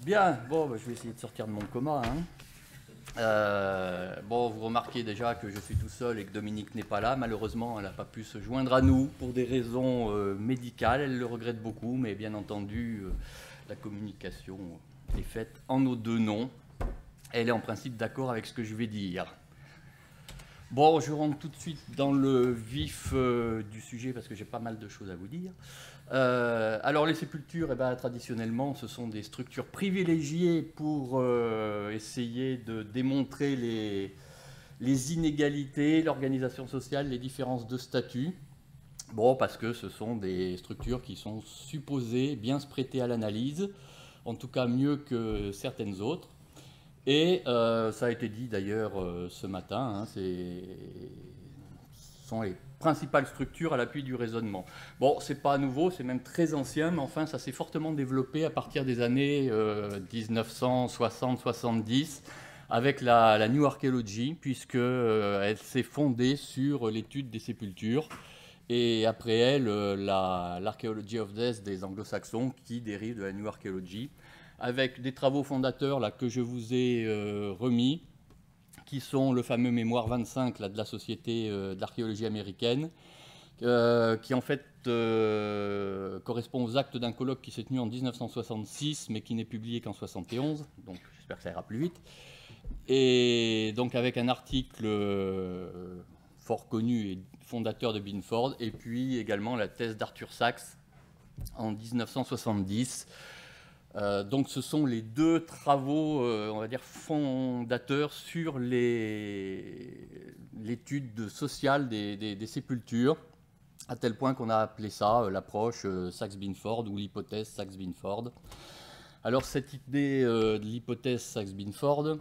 Bien, bon, bah, je vais essayer de sortir de mon coma, hein. Bon, vous remarquez déjà que je suis tout seul et que Dominique n'est pas là. Malheureusement, elle n'a pas pu se joindre à nous pour des raisons médicales. Elle le regrette beaucoup, mais bien entendu, la communication est faite en nos deux noms. Elle est en principe d'accord avec ce que je vais dire. Bon, je rentre tout de suite dans le vif du sujet parce que j'ai pas mal de choses à vous dire. Alors les sépultures, eh ben, traditionnellement, ce sont des structures privilégiées pour essayer de démontrer les inégalités, l'organisation sociale, les différences de statut. Bon, parce que ce sont des structures qui sont supposées bien se prêter à l'analyse, en tout cas mieux que certaines autres. Et ça a été dit d'ailleurs ce matin, hein, ce sont les principales structures à l'appui du raisonnement. Bon, c'est pas nouveau, c'est même très ancien, mais enfin ça s'est fortement développé à partir des années 1960-70 avec la New Archaeology, puisque elle s'est fondée sur l'étude des sépultures. Et après elle, l'Archaeology of Death des anglo-saxons qui dérive de la New Archaeology, avec des travaux fondateurs là, que je vous ai remis, qui sont le fameux mémoire 25 là, de la Société d'archéologie américaine, qui en fait correspond aux actes d'un colloque qui s'est tenu en 1966, mais qui n'est publié qu'en 71, donc j'espère que ça ira plus vite. Et donc avec un article fort connu et fondateur de Binford, et puis également la thèse d'Arthur Sachs en 1970. Donc ce sont les deux travaux, on va dire, fondateurs sur l'étude sociale des sépultures, à tel point qu'on a appelé ça l'approche Sachs-Binford ou l'hypothèse Sachs-Binford. Alors cette idée de l'hypothèse Sachs-Binford,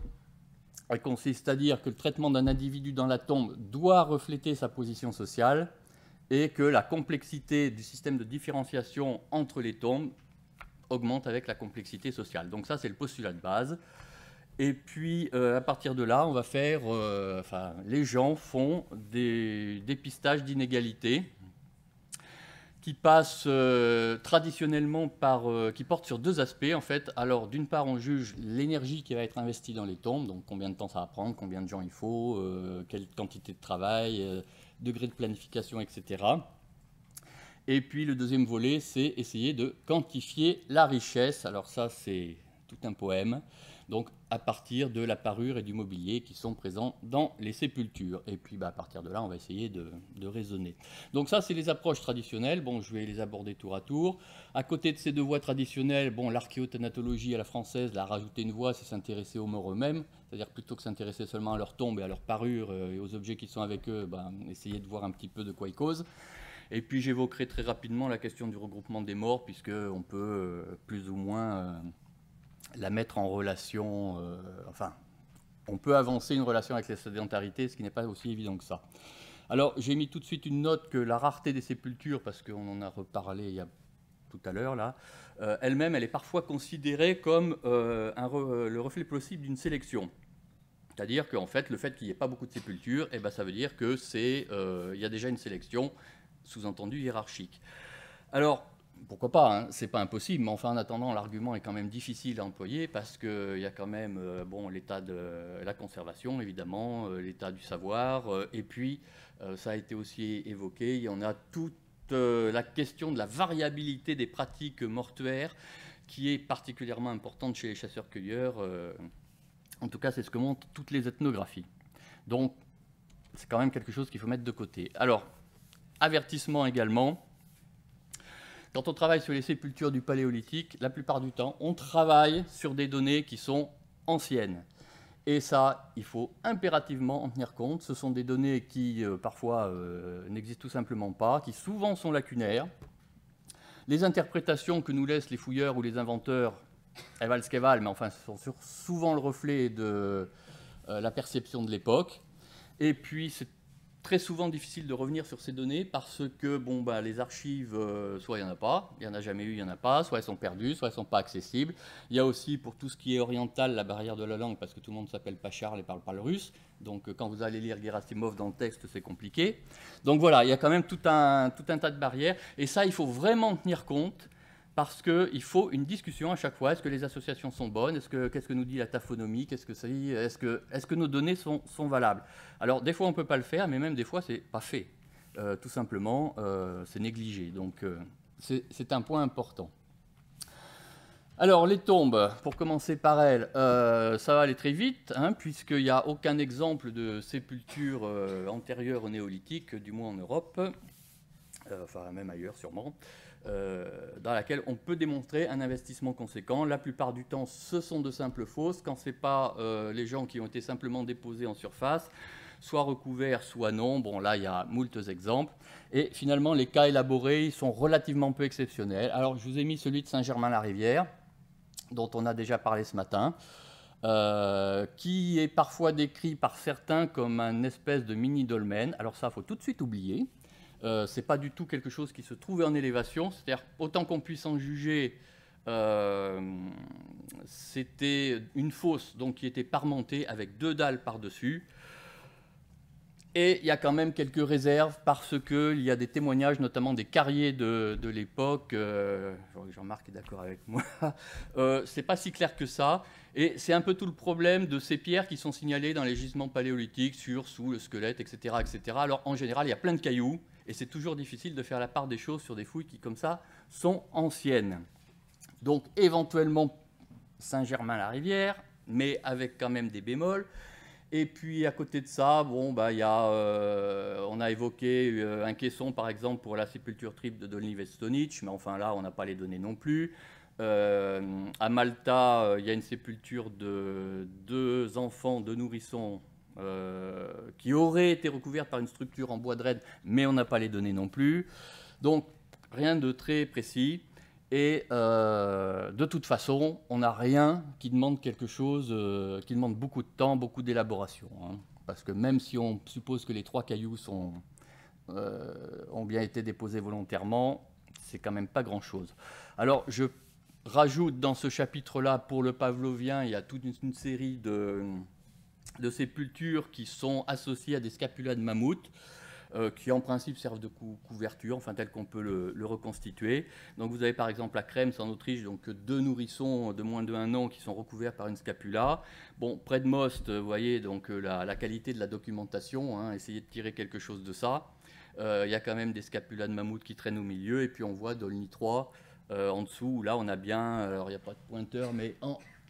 elle consiste à dire que le traitement d'un individu dans la tombe doit refléter sa position sociale et que la complexité du système de différenciation entre les tombes augmente avec la complexité sociale. Donc ça, c'est le postulat de base. Et puis, à partir de là, on va faire... les gens font des dépistages d'inégalités qui passent traditionnellement par... qui portent sur deux aspects, en fait. Alors, d'une part, on juge l'énergie qui va être investie dans les tombes, donc combien de temps ça va prendre, combien de gens il faut, quelle quantité de travail, degré de planification, etc. Et puis le deuxième volet, c'est essayer de quantifier la richesse. Alors ça, c'est tout un poème. Donc à partir de la parure et du mobilier qui sont présents dans les sépultures. Et puis à partir de là, on va essayer de raisonner. Donc ça, c'est les approches traditionnelles. Bon, je vais les aborder tour à tour. À côté de ces deux voies traditionnelles, bon, l'archéothanatologie à la française, a rajouté une voie, c'est s'intéresser aux morts eux-mêmes. C'est-à-dire plutôt que s'intéresser seulement à leur tombe et à leur parure et aux objets qui sont avec eux, essayer de voir un petit peu de quoi ils causent. Et puis j'évoquerai très rapidement la question du regroupement des morts, puisqu'on peut plus ou moins la mettre en relation, on peut avancer une relation avec la sédentarité, ce qui n'est pas aussi évident que ça. Alors j'ai mis tout de suite une note que la rareté des sépultures, parce qu'on en a reparlé il y a tout à l'heure là, elle-même, elle est parfois considérée comme le reflet possible d'une sélection. C'est-à-dire qu'en fait, le fait qu'il n'y ait pas beaucoup de sépultures, ça veut dire qu'il y a déjà une sélection, sous-entendu hiérarchique. Alors, pourquoi pas, hein, c'est pas impossible, mais enfin, en attendant, l'argument est quand même difficile à employer parce qu'il y a quand même l'état de la conservation, évidemment, l'état du savoir, et puis, ça a été aussi évoqué, il y en a toute la question de la variabilité des pratiques mortuaires qui est particulièrement importante chez les chasseurs-cueilleurs. En tout cas, c'est ce que montrent toutes les ethnographies. Donc, c'est quand même quelque chose qu'il faut mettre de côté. Alors, avertissement également, quand on travaille sur les sépultures du Paléolithique, la plupart du temps, on travaille sur des données qui sont anciennes. Et ça, il faut impérativement en tenir compte. Ce sont des données qui, parfois, n'existent tout simplement pas, qui souvent sont lacunaires. Les interprétations que nous laissent les fouilleurs ou les inventeurs, elles valent ce qu'elles valent, mais enfin, ce sont souvent le reflet de la perception de l'époque. Et puis, c'est très souvent difficile de revenir sur ces données parce que les archives, soit il n'y en a pas, il n'y en a jamais eu, il n'y en a pas, soit elles sont perdues, soit elles ne sont pas accessibles. Il y a aussi, pour tout ce qui est oriental, la barrière de la langue, parce que tout le monde ne s'appelle pas Charles et ne parle pas le russe. Donc quand vous allez lire Gerasimov dans le texte, c'est compliqué. Donc voilà, il y a quand même tout un tas de barrières. Et ça, il faut vraiment tenir compte parce qu'il faut une discussion à chaque fois. Est-ce que les associations sont bonnes? Qu'est-ce que nous dit la taphonomie? Est-ce que nos données sont valables? Alors, des fois, on ne peut pas le faire, mais même des fois, ce n'est pas fait. Tout simplement, c'est négligé. Donc, c'est un point important. Alors, les tombes, pour commencer par elles, ça va aller très vite, hein, puisqu'il n'y a aucun exemple de sépulture antérieure au néolithique, du moins en Europe, enfin même ailleurs sûrement, dans laquelle on peut démontrer un investissement conséquent. La plupart du temps, ce sont de simples fosses. Quand ce n'est pas les gens qui ont été simplement déposés en surface, soit recouverts, soit non. Bon, là, il y a moultes exemples. Et finalement, les cas élaborés, ils sont relativement peu exceptionnels. Alors, je vous ai mis celui de Saint-Germain-la-Rivière, dont on a déjà parlé ce matin, qui est parfois décrit par certains comme un espèce de mini-dolmen. Alors ça, il faut tout de suite oublier. Ce n'est pas du tout quelque chose qui se trouvait en élévation. C'est-à-dire, autant qu'on puisse en juger, c'était une fosse donc, qui était parmentée avec 2 dalles par-dessus. Et il y a quand même quelques réserves parce qu'il y a des témoignages, notamment des carriers de l'époque. Jean-Marc est d'accord avec moi. C'est pas si clair que ça. Et c'est un peu tout le problème de ces pierres qui sont signalées dans les gisements paléolithiques, sous le squelette, etc., etc. Alors en général, il y a plein de cailloux et c'est toujours difficile de faire la part des choses sur des fouilles qui, comme ça, sont anciennes. Donc éventuellement Saint-Germain-la-Rivière, mais avec quand même des bémols. Et puis à côté de ça, bon, bah, on a évoqué un caisson par exemple pour la sépulture triple de Dolny Vestonich, mais enfin là on n'a pas les données non plus. À Malta, il y a une sépulture de 2 enfants, 2 nourrissons qui auraient été recouverts par une structure en bois de renne, mais on n'a pas les données non plus. Donc rien de très précis. Et de toute façon, on n'a rien qui demande quelque chose, qui demande beaucoup de temps, beaucoup d'élaboration. Hein, parce que même si on suppose que les 3 cailloux ont bien été déposés volontairement, c'est quand même pas grand-chose. Alors, je rajoute dans ce chapitre-là, pour le pavlovien, il y a toute une série de sépultures qui sont associées à des scapulas de mammouth, qui en principe servent de couverture, enfin tel qu'on peut le reconstituer. Donc vous avez par exemple à Krems en Autriche, donc 2 nourrissons de moins de 1 an qui sont recouverts par une scapula. Bon, près de Most, vous voyez donc la qualité de la documentation, hein, essayez de tirer quelque chose de ça. Il y a quand même des scapulas de mammouth qui traînent au milieu, et puis on voit Dolny 3 en dessous, où là on a bien, alors il n'y a pas de pointeur, mais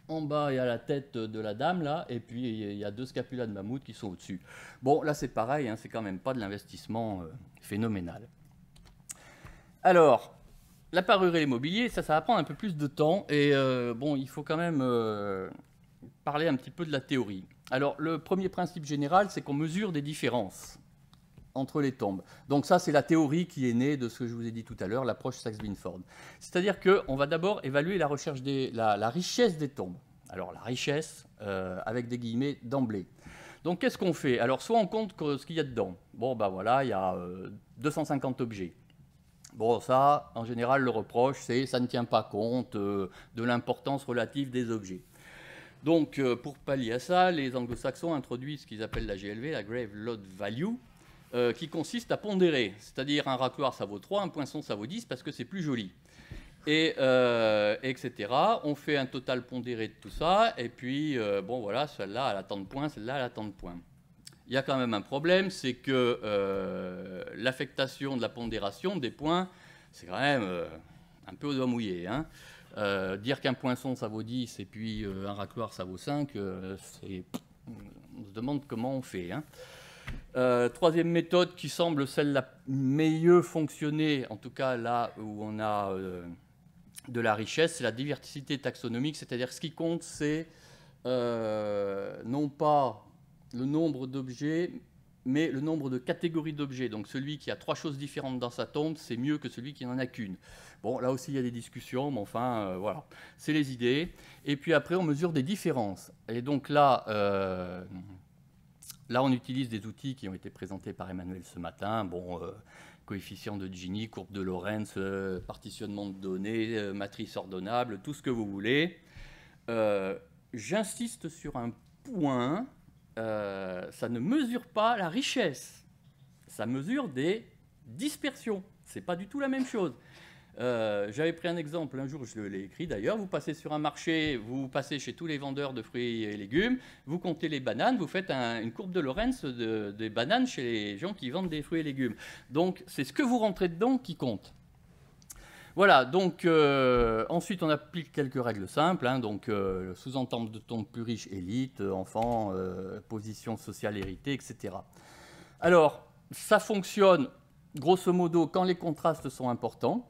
en bas, il y a la tête de la dame, là, et puis il y a 2 scapulas de mammouth qui sont au-dessus. Bon, là, c'est pareil, hein, c'est quand même pas de l'investissement phénoménal. Alors, la parure et l'immobilier, ça va prendre un peu plus de temps, et bon, il faut quand même parler un petit peu de la théorie. Alors, le premier principe général, c'est qu'on mesure des différences entre les tombes. Donc ça, c'est la théorie qui est née de ce que je vous ai dit tout à l'heure, l'approche Sachs-Binford. C'est-à-dire qu'on va d'abord évaluer la richesse des tombes. Alors la richesse, avec des guillemets, d'emblée. Donc qu'est-ce qu'on fait? Alors soit on compte ce qu'il y a dedans. Bon, ben voilà, il y a 250 objets. Bon, ça, en général, le reproche, c'est ça ne tient pas compte de l'importance relative des objets. Donc, pour pallier à ça, les anglo-saxons introduisent ce qu'ils appellent la GLV, la Grave Load Value, qui consiste à pondérer, c'est-à-dire un racloir ça vaut 3, un poinçon ça vaut 10 parce que c'est plus joli, et etc. On fait un total pondéré de tout ça, et puis bon voilà, celle-là elle a tant de points, celle-là elle a tant de points. Il y a quand même un problème, c'est que l'affectation de la pondération des points, c'est quand même un peu au doigt mouillé. Hein. Dire qu'un poinçon ça vaut 10 et puis un racloir ça vaut 5, on se demande comment on fait. Hein. Troisième méthode qui semble celle la mieux fonctionner, en tout cas là où on a de la richesse, c'est la diversité taxonomique, c'est-à-dire ce qui compte, c'est non pas le nombre d'objets, mais le nombre de catégories d'objets. Donc celui qui a 3 choses différentes dans sa tombe, c'est mieux que celui qui n'en a qu'une. Bon, là aussi il y a des discussions, mais enfin voilà, c'est les idées. Et puis après on mesure des différences. Et donc là, on utilise des outils qui ont été présentés par Emmanuel ce matin. Bon, coefficient de Gini, courbe de Lorentz, partitionnement de données, matrice ordonnable, tout ce que vous voulez. J'insiste sur un point, ça ne mesure pas la richesse. Ça mesure des dispersions. Ce n'est pas du tout la même chose. J'avais pris un exemple, un jour je l'ai écrit d'ailleurs, vous passez sur un marché, vous passez chez tous les vendeurs de fruits et légumes, vous comptez les bananes, vous faites une courbe de Lorenz des bananes chez les gens qui vendent des fruits et légumes. Donc c'est ce que vous rentrez dedans qui compte. Voilà, donc ensuite on applique quelques règles simples, hein, donc sous-entendre de ton plus riche, élite, enfant, position sociale héritée, etc. Alors, ça fonctionne grosso modo quand les contrastes sont importants.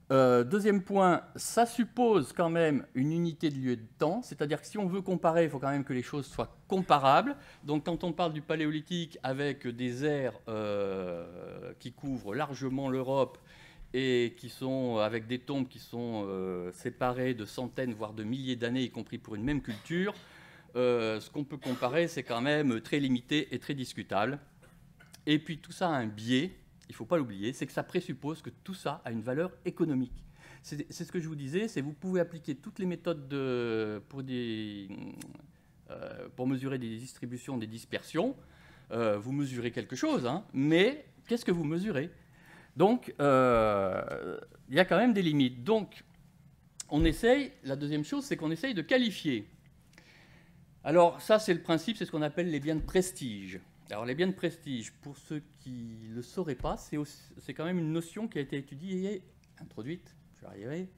Deuxième point, ça suppose quand même une unité de lieu et de temps, c'est-à-dire que si on veut comparer, il faut quand même que les choses soient comparables. Donc quand on parle du Paléolithique avec des aires qui couvrent largement l'Europe et qui sont avec des tombes qui sont séparées de centaines, voire de milliers d'années, y compris pour une même culture, ce qu'on peut comparer, c'est quand même très limité et très discutable. Et puis tout ça a un biais, il ne faut pas l'oublier, c'est que ça présuppose que tout ça a une valeur économique. C'est ce que je vous disais, c'est que vous pouvez appliquer toutes les méthodes pour mesurer des distributions, des dispersions. Vous mesurez quelque chose, hein, mais qu'est-ce que vous mesurez? Donc, il y a quand même des limites. Donc, on essaye, la deuxième chose, c'est qu'on essaye de qualifier. Alors, ça, c'est le principe, c'est ce qu'on appelle les biens de prestige. Alors, les biens de prestige, pour ceux qui ne le sauraient pas, c'est quand même une notion qui a été étudiée et introduite, je vais arriver,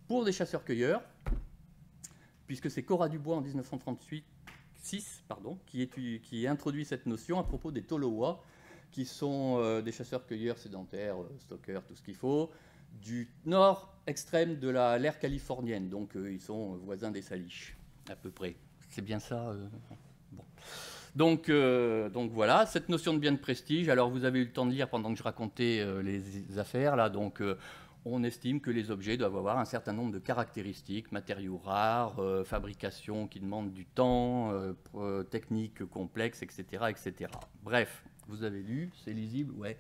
pour des chasseurs-cueilleurs, puisque c'est Cora Dubois en 1936 qui introduit cette notion à propos des Tolowa, qui sont des chasseurs-cueilleurs sédentaires, stockeurs, tout ce qu'il faut, du nord extrême de l'ère californienne. Donc, ils sont voisins des Salish, à peu près. C'est bien ça bon. Donc voilà, cette notion de bien de prestige. Alors, vous avez eu le temps de lire pendant que je racontais les affaires, là. Donc, on estime que les objets doivent avoir un certain nombre de caractéristiques, matériaux rares, fabrication qui demande du temps, techniques complexes, etc., etc. Bref, vous avez lu, c'est lisible, ouais.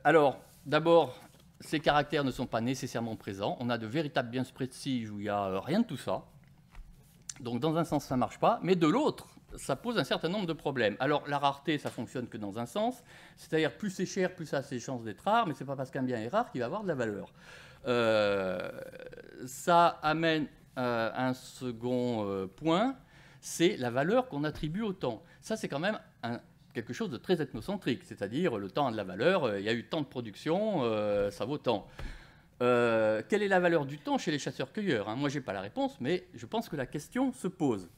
Alors, d'abord, ces caractères ne sont pas nécessairement présents. On a de véritables biens de prestige où il n'y a rien de tout ça. Donc, dans un sens, ça ne marche pas, mais de l'autre, ça pose un certain nombre de problèmes. Alors, la rareté, ça fonctionne que dans un sens, c'est-à-dire plus c'est cher, plus ça a ses chances d'être rare, mais ce n'est pas parce qu'un bien est rare qu'il va avoir de la valeur. Ça amène un second point, c'est la valeur qu'on attribue au temps. Ça, c'est quand même quelque chose de très ethnocentrique, c'est-à-dire le temps a de la valeur, il y a eu tant de production, ça vaut tant. Quelle est la valeur du temps chez les chasseurs-cueilleurs, hein? Moi, je n'ai pas la réponse, mais je pense que la question se pose.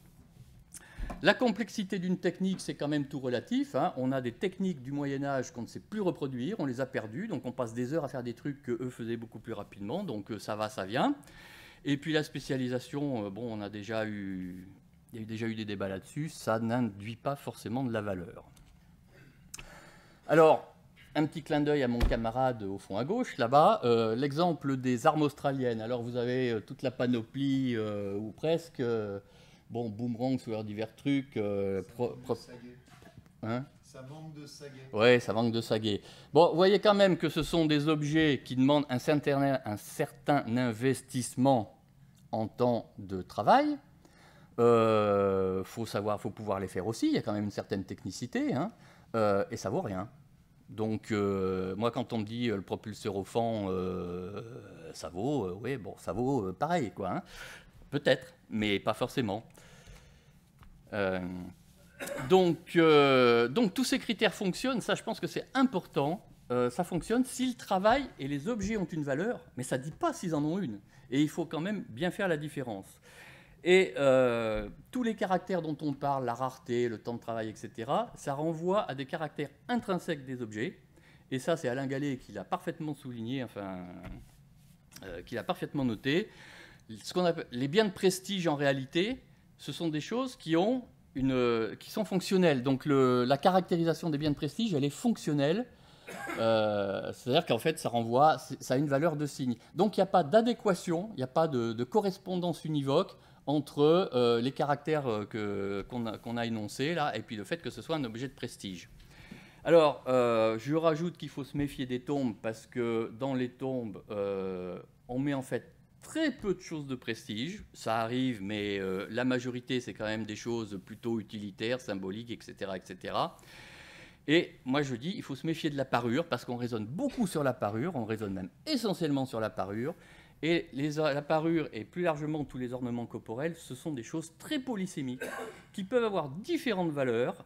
La complexité d'une technique, c'est quand même tout relatif, hein. On a des techniques du Moyen-Âge qu'on ne sait plus reproduire, on les a perdues, donc on passe des heures à faire des trucs qu'eux faisaient beaucoup plus rapidement, donc ça va, ça vient. Et puis la spécialisation, bon, il y a déjà eu des débats là-dessus, ça n'induit pas forcément de la valeur. Alors, un petit clin d'œil à mon camarade au fond à gauche, là-bas, l'exemple des armes australiennes. Alors, vous avez toute la panoplie, ou presque, bon, boomerang, sur divers trucs. Hein, ça manque de saguet. Oui, ça manque de saguet. Bon, vous voyez quand même que ce sont des objets qui demandent un certain investissement en temps de travail. Faut pouvoir les faire aussi, il y a quand même une certaine technicité, hein, et ça vaut rien. Donc, moi, quand on me dit le propulseur au fond, ça vaut, oui, bon, ça vaut pareil, quoi. Hein. Peut-être, mais pas forcément. Donc, tous ces critères fonctionnent, ça, je pense que c'est important. Ça fonctionne si le travail et les objets ont une valeur, mais ça ne dit pas s'ils en ont une. Et il faut quand même bien faire la différence. Et tous les caractères dont on parle, la rareté, le temps de travail, etc., ça renvoie à des caractères intrinsèques des objets. Et ça, c'est Alain Gallet qui l'a parfaitement souligné, enfin, qui l'a parfaitement noté. Ce qu'on appelle les biens de prestige, en réalité, ce sont des choses qui sont fonctionnelles. Donc la caractérisation des biens de prestige, elle est fonctionnelle. C'est-à-dire qu'en fait, ça a une valeur de signe. Donc il n'y a pas d'adéquation, il n'y a pas de correspondance univoque entre les caractères qu'on a énoncés là, et puis le fait que ce soit un objet de prestige. Alors, je rajoute qu'il faut se méfier des tombes, parce que dans les tombes, on met en fait très peu de choses de prestige. Ça arrive, mais la majorité, c'est quand même des choses plutôt utilitaires, symboliques, etc., etc. Et moi je dis, il faut se méfier de la parure, parce qu'on raisonne beaucoup sur la parure, on raisonne même essentiellement sur la parure, et la parure et plus largement tous les ornements corporels, ce sont des choses très polysémiques, qui peuvent avoir différentes valeurs,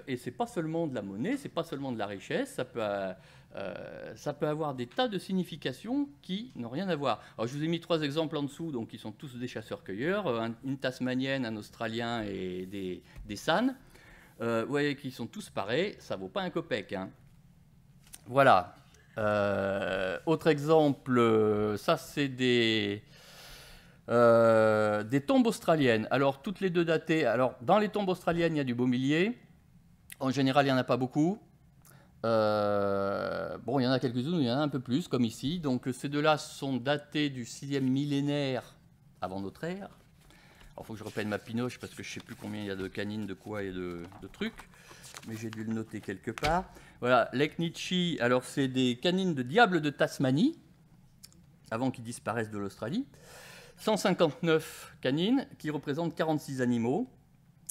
et c'est pas seulement de la monnaie, c'est pas seulement de la richesse, ça peut avoir des tas de significations qui n'ont rien à voir. Alors je vous ai mis 3 exemples en dessous, donc qui sont tous des chasseurs-cueilleurs, une tasmanienne, un australien et des San. Vous voyez qu'ils sont tous pareils, ça vaut pas un copec, hein. Voilà. Autre exemple, ça c'est des tombes australiennes. Alors toutes les deux datées. Alors dans les tombes australiennes, il y a du Beaumilier. En général, il n'y en a pas beaucoup. Bon, il y en a quelques-unes, il y en a un peu plus, comme ici. Donc ces deux-là sont datés du 6e millénaire avant notre ère. Alors il faut que je reprenne ma pinoche parce que je ne sais plus combien il y a de canines, de quoi et de trucs. Mais j'ai dû le noter quelque part. Voilà, l'Eknichi, alors c'est des canines de diable de Tasmanie, avant qu'ils disparaissent de l'Australie. 159 canines qui représentent 46 animaux.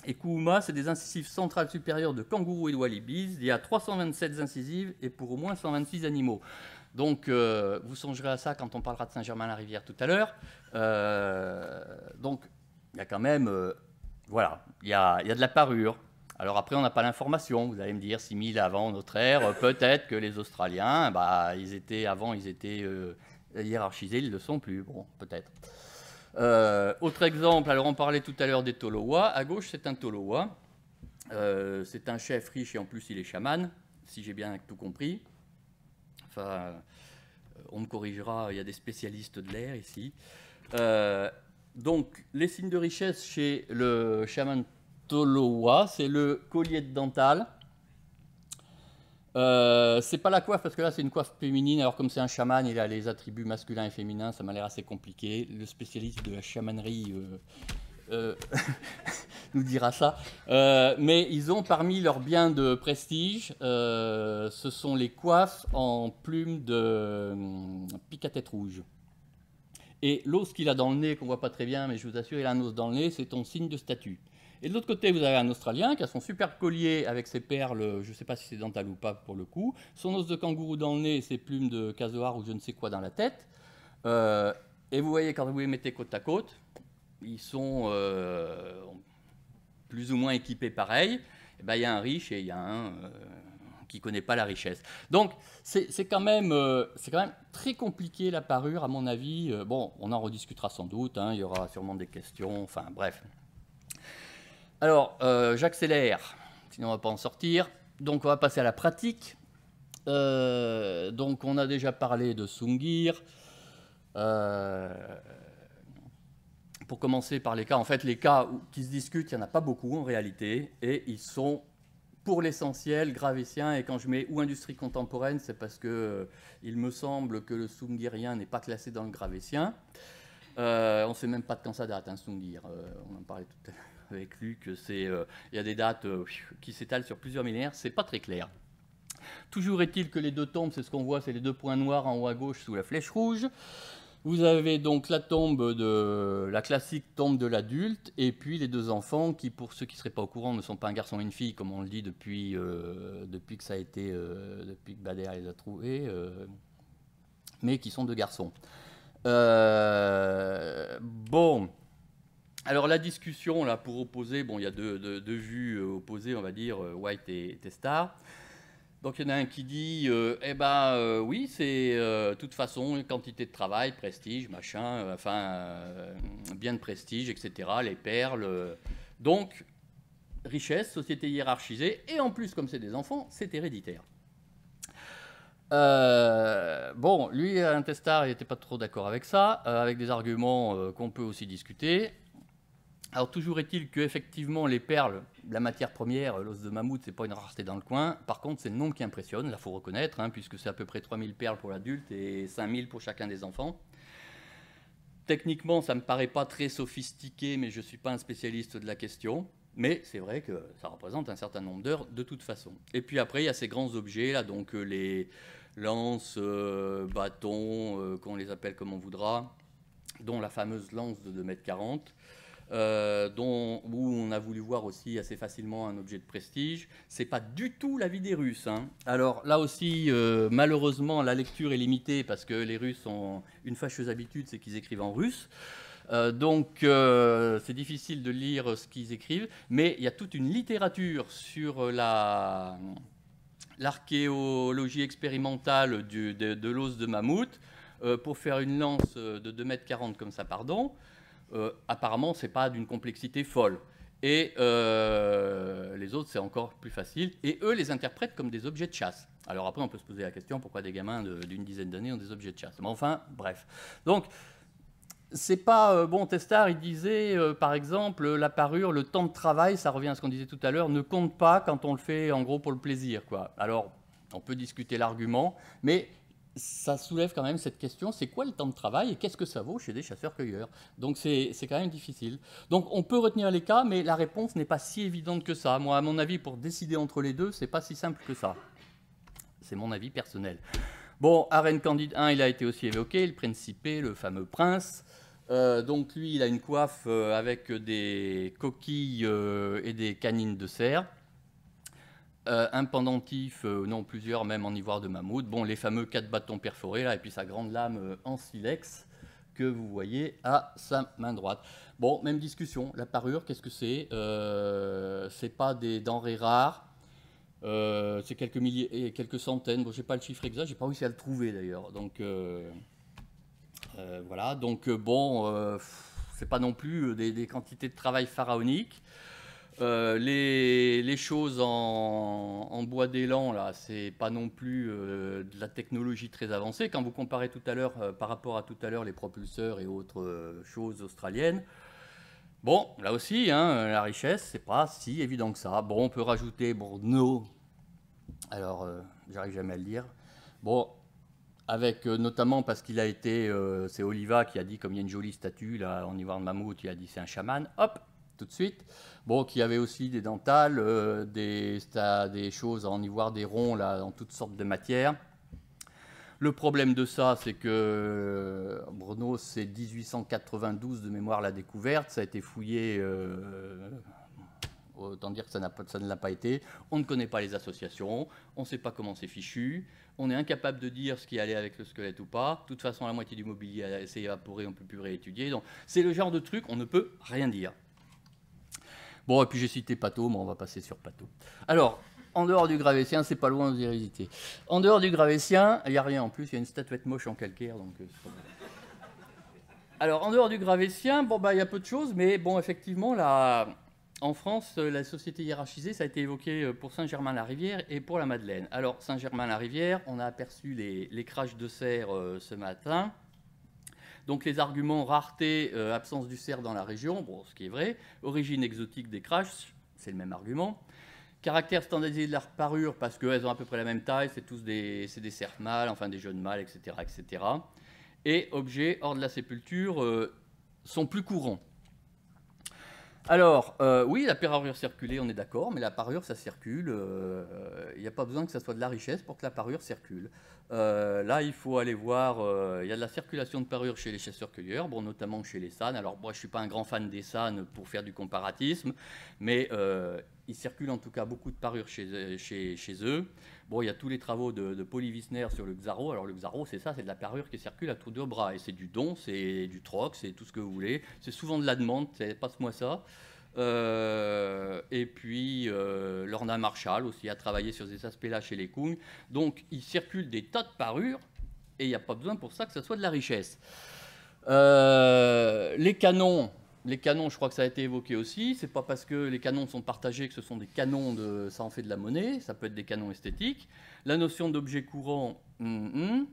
Et Kuuma, c'est des incisives centrales supérieures de kangourous et de wallabies. Il y a 327 incisives et pour au moins 126 animaux. Donc, vous songerez à ça quand on parlera de Saint-Germain-la-Rivière tout à l'heure. Donc, il y a quand même, voilà, il y a de la parure. Alors après, on n'a pas l'information. Vous allez me dire, 6000 avant notre ère, peut-être que les Australiens, bah, ils étaient hiérarchisés, ils ne le sont plus. Bon, peut-être. Autre exemple, alors on parlait tout à l'heure des Tolowa. À gauche, c'est un Tolowa. C'est un chef riche et en plus, il est chaman, si j'ai bien tout compris. Enfin, on me corrigera, il y a des spécialistes de l'air ici. Donc, les signes de richesse chez le chaman Tolowa, c'est le collier de dentale. C'est pas la coiffe, parce que là c'est une coiffe féminine, alors comme c'est un chaman, il a les attributs masculins et féminins, ça m'a l'air assez compliqué. Le spécialiste de la chamanerie nous dira ça. Mais ils ont parmi leurs biens de prestige, ce sont les coiffes en plumes de pique à tête rouge. Et l'os qu'il a dans le nez, qu'on voit pas très bien, mais je vous assure, il a un os dans le nez, c'est ton signe de statut. Et de l'autre côté, vous avez un Australien qui a son superbe collier avec ses perles, je ne sais pas si c'est dental ou pas pour le coup, son os de kangourou dans le nez et ses plumes de casoar ou je ne sais quoi dans la tête. Et vous voyez, quand vous les mettez côte à côte, ils sont plus ou moins équipés pareil. Et ben, il y a un riche et il y a un qui ne connaît pas la richesse. Donc, c'est quand même très compliqué la parure, à mon avis. Bon, on en rediscutera sans doute, hein, il y aura sûrement des questions, enfin bref. Alors, j'accélère, sinon on ne va pas en sortir. Donc, on va passer à la pratique. Donc, on a déjà parlé de Sungir. Pour commencer par les cas, en fait, les cas qui se discutent, il n'y en a pas beaucoup en réalité, et ils sont pour l'essentiel gravétiens. Et quand je mets ou industrie contemporaine, c'est parce que il me semble que le Sungirien n'est pas classé dans le gravétien. On ne sait même pas de quand ça date, un Sungir. On en parlait tout à l'heure avec Luc, il y a des dates qui s'étalent sur plusieurs millénaires, c'est pas très clair. Toujours est-il que les deux tombes, c'est ce qu'on voit, c'est les deux points noirs en haut à gauche sous la flèche rouge. Vous avez donc la classique tombe de l'adulte, et puis les deux enfants qui, pour ceux qui ne seraient pas au courant, ne sont pas un garçon et une fille, comme on le dit depuis que ça a été, depuis que Bader les a trouvés, mais qui sont deux garçons. Bon. Alors la discussion, là, pour opposer, bon, il y a deux vues opposées, on va dire, White et Testard. Donc il y en a un qui dit, oui, c'est de toute façon, quantité de travail, prestige, machin, bien de prestige, etc., les perles. Donc, richesse, société hiérarchisée, et en plus, comme c'est des enfants, c'est héréditaire. Bon, lui, un Testard, il n'était pas trop d'accord avec ça, avec des arguments qu'on peut aussi discuter. Alors toujours est-il qu'effectivement les perles, la matière première, l'os de mammouth, c'est pas une rareté dans le coin. Par contre, c'est le nombre qui impressionne, là il faut reconnaître, hein, puisque c'est à peu près 3000 perles pour l'adulte et 5000 pour chacun des enfants. Techniquement, ça me paraît pas très sophistiqué, mais je suis pas un spécialiste de la question. Mais c'est vrai que ça représente un certain nombre d'heures de toute façon. Et puis après, il y a ces grands objets, là, donc les lances, bâtons, qu'on les appelle comme on voudra, dont la fameuse lance de 2,40 m. où on a voulu voir aussi assez facilement un objet de prestige. C'est pas du tout la vie des Russes, hein. Alors là aussi, malheureusement, la lecture est limitée parce que les Russes ont une fâcheuse habitude, c'est qu'ils écrivent en russe. C'est difficile de lire ce qu'ils écrivent, mais il y a toute une littérature sur l'archéologie expérimentale de l'os de mammouth. Pour faire une lance de 2,40 m comme ça, pardon, apparemment, ce n'est pas d'une complexité folle. Et les autres, c'est encore plus facile. Et eux les interprètent comme des objets de chasse. Alors après, on peut se poser la question, pourquoi des gamins d'une dizaine d'années ont des objets de chasse? Mais enfin, bref. Donc, c'est pas... bon, Testard, il disait, par exemple, la parure, le temps de travail, ça revient à ce qu'on disait tout à l'heure, ne compte pas quand on le fait, en gros, pour le plaisir, quoi. Alors, on peut discuter l'argument, mais ça soulève quand même cette question, c'est quoi le temps de travail et qu'est-ce que ça vaut chez des chasseurs-cueilleurs? Donc c'est quand même difficile. Donc on peut retenir les cas, mais la réponse n'est pas si évidente que ça. Moi, à mon avis, pour décider entre les deux, c'est pas si simple que ça. C'est mon avis personnel. Bon, Arène Candide 1, il a été aussi évoqué, le Principe, le fameux prince. Donc lui, il a une coiffe avec des coquilles et des canines de cerf. Un pendentif, non plusieurs, même en ivoire de mammouth. Bon, les fameux 4 bâtons perforés, là, et puis sa grande lame en silex que vous voyez à sa main droite. Bon, même discussion. La parure, qu'est-ce que c'est? C'est pas des denrées rares. C'est quelques milliers et quelques centaines. Bon, j'ai pas le chiffre exact, j'ai pas réussi à le trouver d'ailleurs. Donc voilà. Donc bon, c'est pas non plus des quantités de travail pharaoniques. Les choses en bois d'élan, là, c'est pas non plus de la technologie très avancée. Quand vous comparez tout à l'heure, par rapport à tout à l'heure, les propulseurs et autres choses australiennes, bon, là aussi, hein, la richesse, c'est pas si évident que ça. Bon, on peut rajouter Brno, alors j'arrive jamais à le dire. Bon, avec notamment parce qu'il a été, c'est Oliva qui a dit, comme il y a une jolie statue là en ivoire de mammouth, il a dit c'est un chaman, hop, tout de suite. Bon, qui avait aussi des dentales, des choses en ivoire, des ronds, là, dans toutes sortes de matières. Le problème de ça, c'est que Brno, c'est 1892 de mémoire la découverte, ça a été fouillé, autant dire que ça ne l'a pas été. On ne connaît pas les associations, on ne sait pas comment c'est fichu, on est incapable de dire ce qui allait avec le squelette ou pas. De toute façon, la moitié du mobilier s'est évaporé, on ne peut plus réétudier. Donc, c'est le genre de truc, on ne peut rien dire. Bon, et puis j'ai cité Pato, mais on va passer sur Pato. Alors, en dehors du Gravétien, c'est pas loin de l'hérédité. En dehors du Gravétien, il n'y a rien en plus, il y a une statuette moche en calcaire. Donc, alors, en dehors du Gravétien, bon, bah, il y a peu de choses, mais bon, effectivement, en France, la société hiérarchisée, ça a été évoqué pour Saint-Germain-la-Rivière et pour la Madeleine. Alors, Saint-Germain-la-Rivière, on a aperçu les craches de cerf ce matin. Donc les arguments rareté, absence du cerf dans la région, bon, ce qui est vrai. Origine exotique des craches, c'est le même argument. Caractère standardisé de leur parure, parce qu'elles ont à peu près la même taille, c'est tous des cerfs mâles, enfin des jeunes mâles, etc., etc. Et objets hors de la sépulture sont plus courants. Alors, oui, la parure circulée, on est d'accord, mais la parure, ça circule. Il n'y a pas besoin que ça soit de la richesse pour que la parure circule. Là, il faut aller voir, il y a de la circulation de parure chez les chasseurs-cueilleurs, bon, notamment chez les SAN. Alors, moi, je ne suis pas un grand fan des SAN pour faire du comparatisme, mais il circule en tout cas beaucoup de parure chez eux. Bon, il y a tous les travaux de Paul Wissner sur le Xaro. Alors, le Xaro, c'est ça, c'est de la parure qui circule à tous deux bras. Et c'est du don, c'est du troc, c'est tout ce que vous voulez. C'est souvent de la demande, passe-moi ça. Et puis, Lorna Marshall aussi a travaillé sur ces aspects-là chez les Kung. Donc, il circule des tas de parures et il n'y a pas besoin pour ça que ça soit de la richesse. Les canons, je crois que ça a été évoqué aussi. C'est pas parce que les canons sont partagés que ce sont des canons ça en fait de la monnaie. Ça peut être des canons esthétiques. La notion d'objet courant, qu'il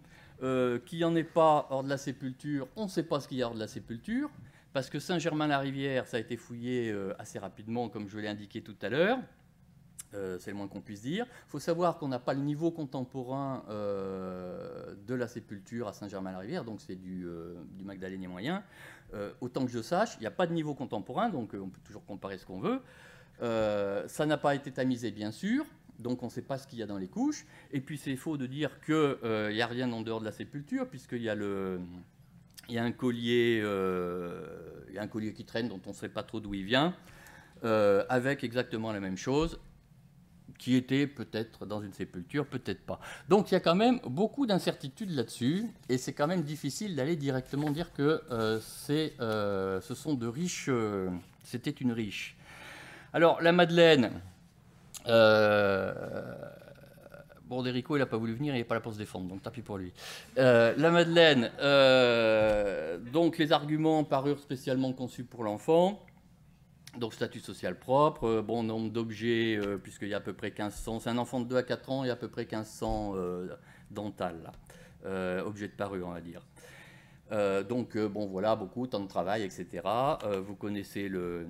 n'y en ait pas hors de la sépulture, on ne sait pas ce qu'il y a hors de la sépulture. Parce que Saint-Germain-la-Rivière, ça a été fouillé assez rapidement, comme je l'ai indiqué tout à l'heure. C'est le moins qu'on puisse dire. Il faut savoir qu'on n'a pas le niveau contemporain de la sépulture à Saint-Germain-la-Rivière, donc c'est du Magdalénien moyen. Autant que je sache, il n'y a pas de niveau contemporain, donc on peut toujours comparer ce qu'on veut. Ça n'a pas été tamisé, bien sûr, donc on ne sait pas ce qu'il y a dans les couches. Et puis c'est faux de dire qu'il n'y a rien en dehors de la sépulture, puisqu'il y a il y a un collier qui traîne dont on ne sait pas trop d'où il vient, avec exactement la même chose, qui était peut-être dans une sépulture, peut-être pas. Donc il y a quand même beaucoup d'incertitudes là-dessus, et c'est quand même difficile d'aller directement dire que ce sont de riches... c'était une riche. Alors la Madeleine... bon, Derico, il n'a pas voulu venir, il n'est pas là pour se défendre, donc tant pis pour lui. La Madeleine, donc les arguments parurent spécialement conçus pour l'enfant. Donc statut social propre, bon nombre d'objets, puisqu'il y a à peu près 1500, c'est un enfant de 2 à 4 ans, il y a à peu près 1500 dentales, là. Objets de parure, on va dire. Donc bon voilà, beaucoup, temps de travail, etc. Vous connaissez le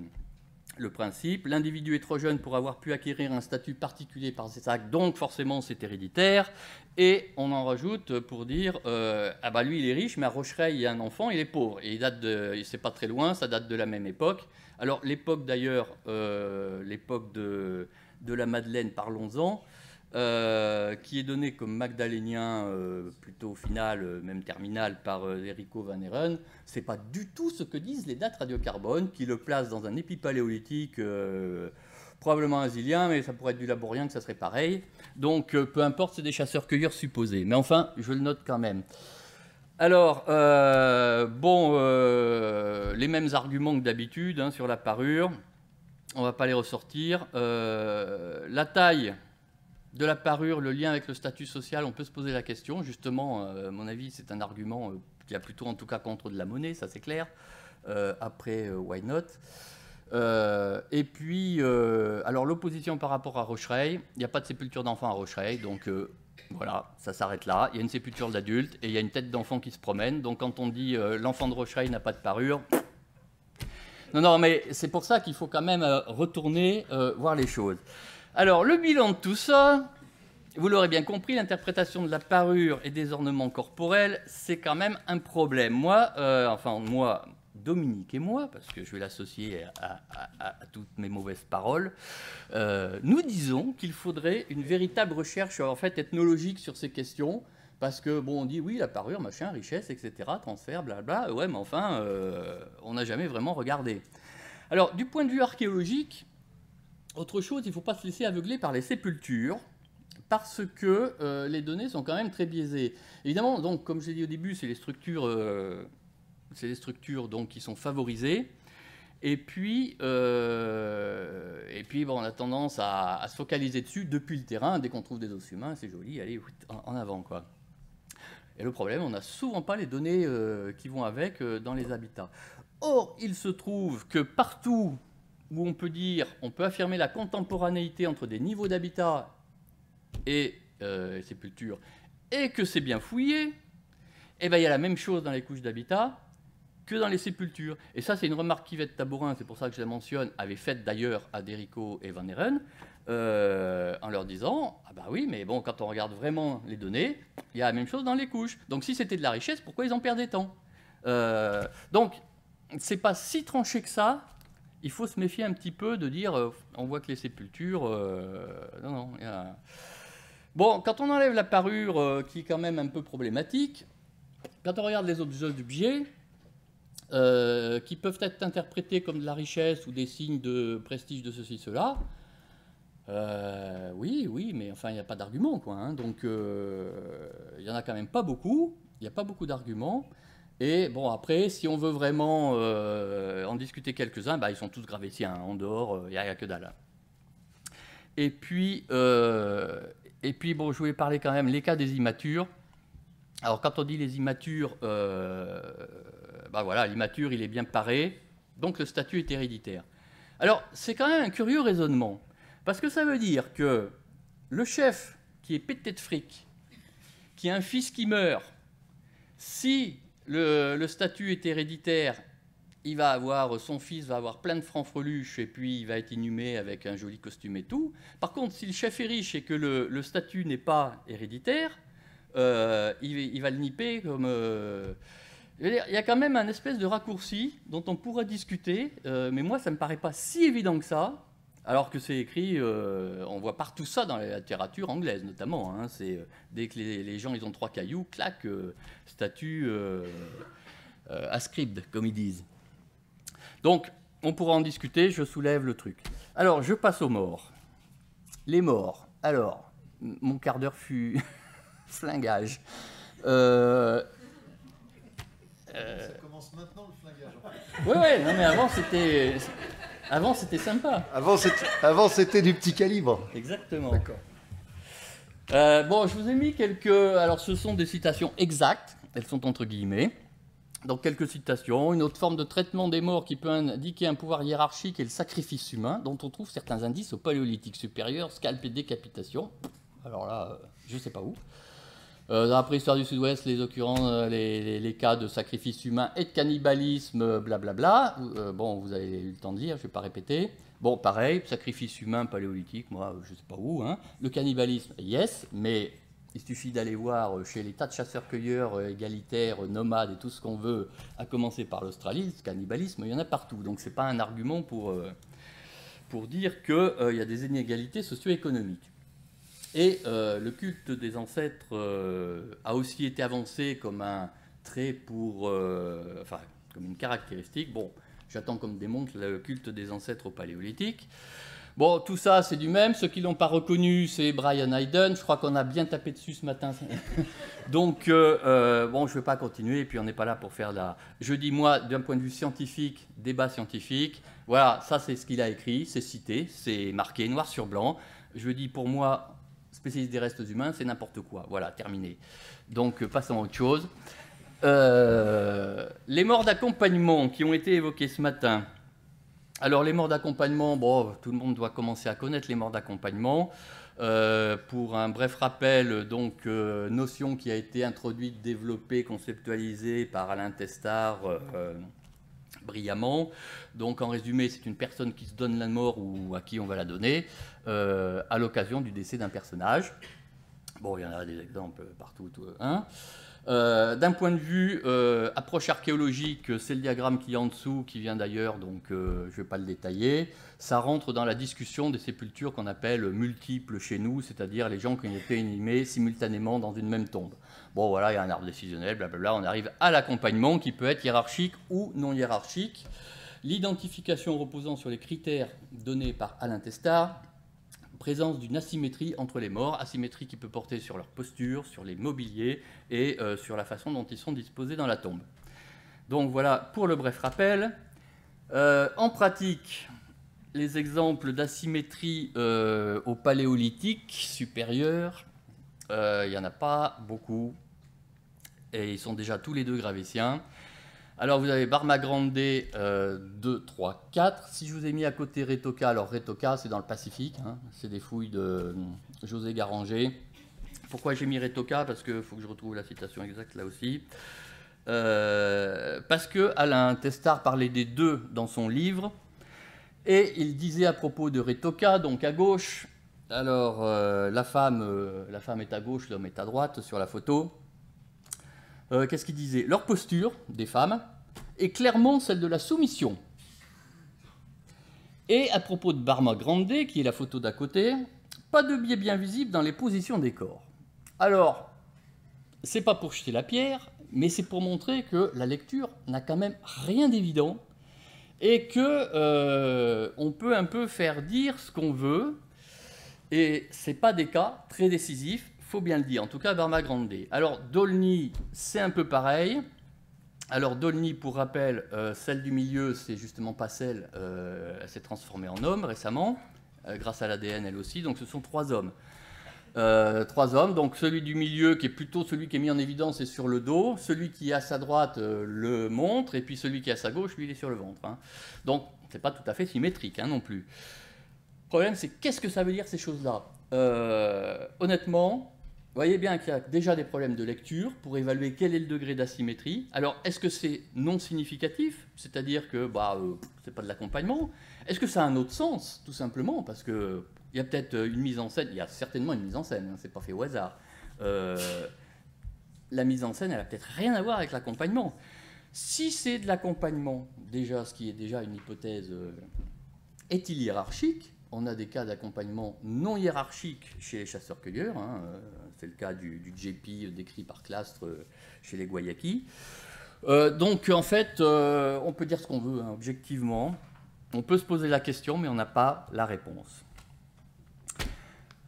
principe. L'individu est trop jeune pour avoir pu acquérir un statut particulier par ses actes, donc forcément c'est héréditaire. Et on en rajoute pour dire, ah bah lui il est riche, mais à Rocherey il y a un enfant, il est pauvre. Et c'est pas très loin, ça date de la même époque. Alors l'époque d'ailleurs, l'époque de la Madeleine, parlons-en, qui est donnée comme magdalénien, plutôt au final, même terminal, par Enrico van Heeren, c'est pas du tout ce que disent les dates radiocarbone, qui le placent dans un épipaléolithique, probablement asilien, mais ça pourrait être du laborien, que ça serait pareil. Donc peu importe, c'est des chasseurs-cueilleurs supposés. Mais enfin, je le note quand même. Alors, bon, les mêmes arguments que d'habitude, hein, sur la parure, on ne va pas les ressortir. La taille de la parure, le lien avec le statut social, on peut se poser la question. Justement, à mon avis, c'est un argument qui a plutôt, en tout cas, contre de la monnaie, ça c'est clair. Après, why not? Et puis, alors l'opposition par rapport à Rocherey, il n'y a pas de sépulture d'enfant à Rocherey, donc... voilà, ça s'arrête là. Il y a une sépulture d'adulte et il y a une tête d'enfant qui se promène. Donc quand on dit l'enfant de Rocherey n'a pas de parure... Non, mais c'est pour ça qu'il faut quand même retourner voir les choses. Alors, le bilan de tout ça, vous l'aurez bien compris, l'interprétation de la parure et des ornements corporels, c'est quand même un problème. Moi, Dominique et moi, parce que je vais l'associer à toutes mes mauvaises paroles, nous disons qu'il faudrait une véritable recherche en fait ethnologique sur ces questions, parce que bon, on dit oui, la parure, machin, richesse, etc., transfert, blabla, ouais, mais enfin, on n'a jamais vraiment regardé. Alors, du point de vue archéologique, autre chose, il ne faut pas se laisser aveugler par les sépultures, parce que les données sont quand même très biaisées. Évidemment, donc, comme je l'ai dit au début, c'est les structures donc, qui sont favorisées. Et puis bon, on a tendance à se focaliser dessus depuis le terrain. Dès qu'on trouve des os humains, c'est joli, allez, en avant, quoi. Et le problème, on n'a souvent pas les données qui vont avec dans les habitats. Or, il se trouve que partout où on peut affirmer la contemporanéité entre des niveaux d'habitat et sépultures, et que c'est bien fouillé, eh ben, il y a la même chose dans les couches d'habitat que dans les sépultures. Et ça, c'est une remarque qu'Yvette Tabourin, c'est pour ça que je la mentionne, avait faite d'ailleurs à Derico et Van Heeren, en leur disant, ah bah oui, mais bon, quand on regarde vraiment les données, il y a la même chose dans les couches. Donc si c'était de la richesse, pourquoi ils en perdaient tant? Donc, c'est pas si tranché que ça. Il faut se méfier un petit peu de dire, on voit que les sépultures... non, il y a... Bon, quand on enlève la parure, qui est quand même un peu problématique, quand on regarde les autres objets, qui peuvent être interprétés comme de la richesse ou des signes de prestige de ceci, cela, oui, mais enfin, il n'y a pas d'argument, quoi. Hein, donc, il n'y en a quand même pas beaucoup. Il n'y a pas beaucoup d'arguments. Et bon, après, si on veut vraiment en discuter quelques-uns, bah, ils sont tous gravétiens. En dehors, il n'y a que dalle. Et puis, bon, je voulais parler quand même les cas des immatures. Alors, quand on dit les immatures, bah voilà, l'immature, il est bien paré, donc le statut est héréditaire. Alors, c'est quand même un curieux raisonnement, parce que ça veut dire que le chef qui est pété de fric, qui a un fils qui meurt, si le statut est héréditaire, son fils va avoir plein de francs-freluches et puis il va être inhumé avec un joli costume et tout. Par contre, si le chef est riche et que le statut n'est pas héréditaire, il va le nipper comme... il y a quand même un espèce de raccourci dont on pourra discuter, mais moi, ça ne me paraît pas si évident que ça, alors que c'est écrit, on voit partout ça dans la littérature anglaise, notamment. Hein, dès que les gens ils ont 3 cailloux, clac, statut ascribed, comme ils disent. Donc, on pourra en discuter, je soulève le truc. Alors, je passe aux morts. Les morts. Alors, mon quart d'heure fut flingage. Ça commence maintenant le flingage. Ouais, non mais avant c'était sympa. Avant c'était du petit calibre. Exactement. D'accord. Bon, je vous ai mis quelques... Alors, ce sont des citations exactes, elles sont entre guillemets. Donc, quelques citations. Une autre forme de traitement des morts qui peut indiquer un pouvoir hiérarchique est le sacrifice humain, dont on trouve certains indices au paléolithique supérieur, scalp et décapitation. Alors là, je ne sais pas où. Dans la préhistoire du Sud-Ouest, les cas de sacrifice humain et de cannibalisme, blablabla. Bon, vous avez eu le temps de lire, je ne vais pas répéter. Bon, pareil, sacrifice humain, paléolithique, moi, je ne sais pas où. Hein. Le cannibalisme, yes, mais il suffit d'aller voir chez les tas de chasseurs-cueilleurs égalitaires, nomades et tout ce qu'on veut, à commencer par l'Australie, le cannibalisme, il y en a partout. Donc, ce n'est pas un argument pour dire qu'il y a des inégalités socio-économiques. Et le culte des ancêtres a aussi été avancé comme un trait comme une caractéristique. Bon, j'attends qu'on me démontre le culte des ancêtres au Paléolithique. Bon, tout ça, c'est du même. Ceux qui ne l'ont pas reconnu, c'est Brian Hayden. Je crois qu'on a bien tapé dessus ce matin. Donc, bon, je ne vais pas continuer. Et puis, on n'est pas là pour faire la... Je dis, moi, d'un point de vue scientifique, débat scientifique, voilà, ça, c'est ce qu'il a écrit, c'est cité, c'est marqué noir sur blanc. Je dis, pour moi... spécialiste des restes humains, c'est n'importe quoi. Voilà, terminé. Donc, passons à autre chose. Les morts d'accompagnement qui ont été évoquées ce matin. Alors, les morts d'accompagnement, bon, tout le monde doit commencer à connaître les morts d'accompagnement. Pour un bref rappel, donc, notion qui a été introduite, développée, conceptualisée par Alain Testard brillamment. Donc, en résumé, c'est une personne qui se donne la mort ou à qui on va la donner à l'occasion du décès d'un personnage. Bon, il y en a des exemples partout. Hein. D'un point de vue approche archéologique, c'est le diagramme qui est en dessous, qui vient d'ailleurs, donc je ne vais pas le détailler. Ça rentre dans la discussion des sépultures qu'on appelle multiples chez nous, c'est-à-dire les gens qui ont été inhumés simultanément dans une même tombe. Bon, voilà, il y a un arbre décisionnel, blablabla, on arrive à l'accompagnement qui peut être hiérarchique ou non hiérarchique. L'identification reposant sur les critères donnés par Alain Testard, présence d'une asymétrie entre les morts, asymétrie qui peut porter sur leur posture, sur les mobiliers et sur la façon dont ils sont disposés dans la tombe. Donc voilà pour le bref rappel. En pratique, les exemples d'asymétrie au paléolithique supérieur, il n'y en a pas beaucoup, et ils sont déjà tous les deux gravétiens. Alors vous avez Barmagrande 2, 3, 4. Si je vous ai mis à côté Retoka, alors Retoka c'est dans le Pacifique, hein, c'est des fouilles de José Garanger. Pourquoi j'ai mis Retoka? Parce qu'il faut que je retrouve la citation exacte là aussi. Parce que Alain Testard parlait des deux dans son livre, et il disait à propos de Retoka, donc à gauche, alors la femme est à gauche, l'homme est à droite sur la photo. Qu'est-ce qu'il disait? Leur posture, des femmes, est clairement celle de la soumission. Et à propos de Barmagrande, qui est la photo d'à côté, pas de biais bien visible dans les positions des corps. Alors, c'est pas pour jeter la pierre, mais c'est pour montrer que la lecture n'a quand même rien d'évident et que on peut un peu faire dire ce qu'on veut, et c'est pas des cas très décisifs. Faut bien le dire, en tout cas Barmagrande. Alors Dolny, c'est un peu pareil. Alors Dolny, pour rappel, celle du milieu, c'est justement pas celle, elle s'est transformée en homme récemment, grâce à l'ADN elle aussi, donc ce sont trois hommes. Donc celui du milieu qui est plutôt celui qui est mis en évidence est sur le dos, celui qui est à sa droite le montre, et puis celui qui est à sa gauche, lui, il est sur le ventre. Hein. Donc c'est pas tout à fait symétrique hein, non plus. Le problème, c'est qu'est-ce que ça veut dire ces choses-là? Honnêtement, vous voyez bien qu'il y a déjà des problèmes de lecture pour évaluer quel est le degré d'asymétrie. Alors, est-ce que c'est non significatif, c'est-à-dire que c'est pas de l'accompagnement? Est-ce que ça a un autre sens, tout simplement? Parce qu'il y a peut-être une mise en scène, il y a certainement une mise en scène, hein, c'est pas fait au hasard. La mise en scène, elle a peut-être rien à voir avec l'accompagnement. Si c'est de l'accompagnement, déjà, ce qui est déjà une hypothèse, est-il hiérarchique? On a des cas d'accompagnement non hiérarchique chez les chasseurs-cueilleurs. Hein, c'est le cas du JP décrit par Clastre chez les Guayakis. Donc en fait, on peut dire ce qu'on veut, hein, objectivement. On peut se poser la question, mais on n'a pas la réponse.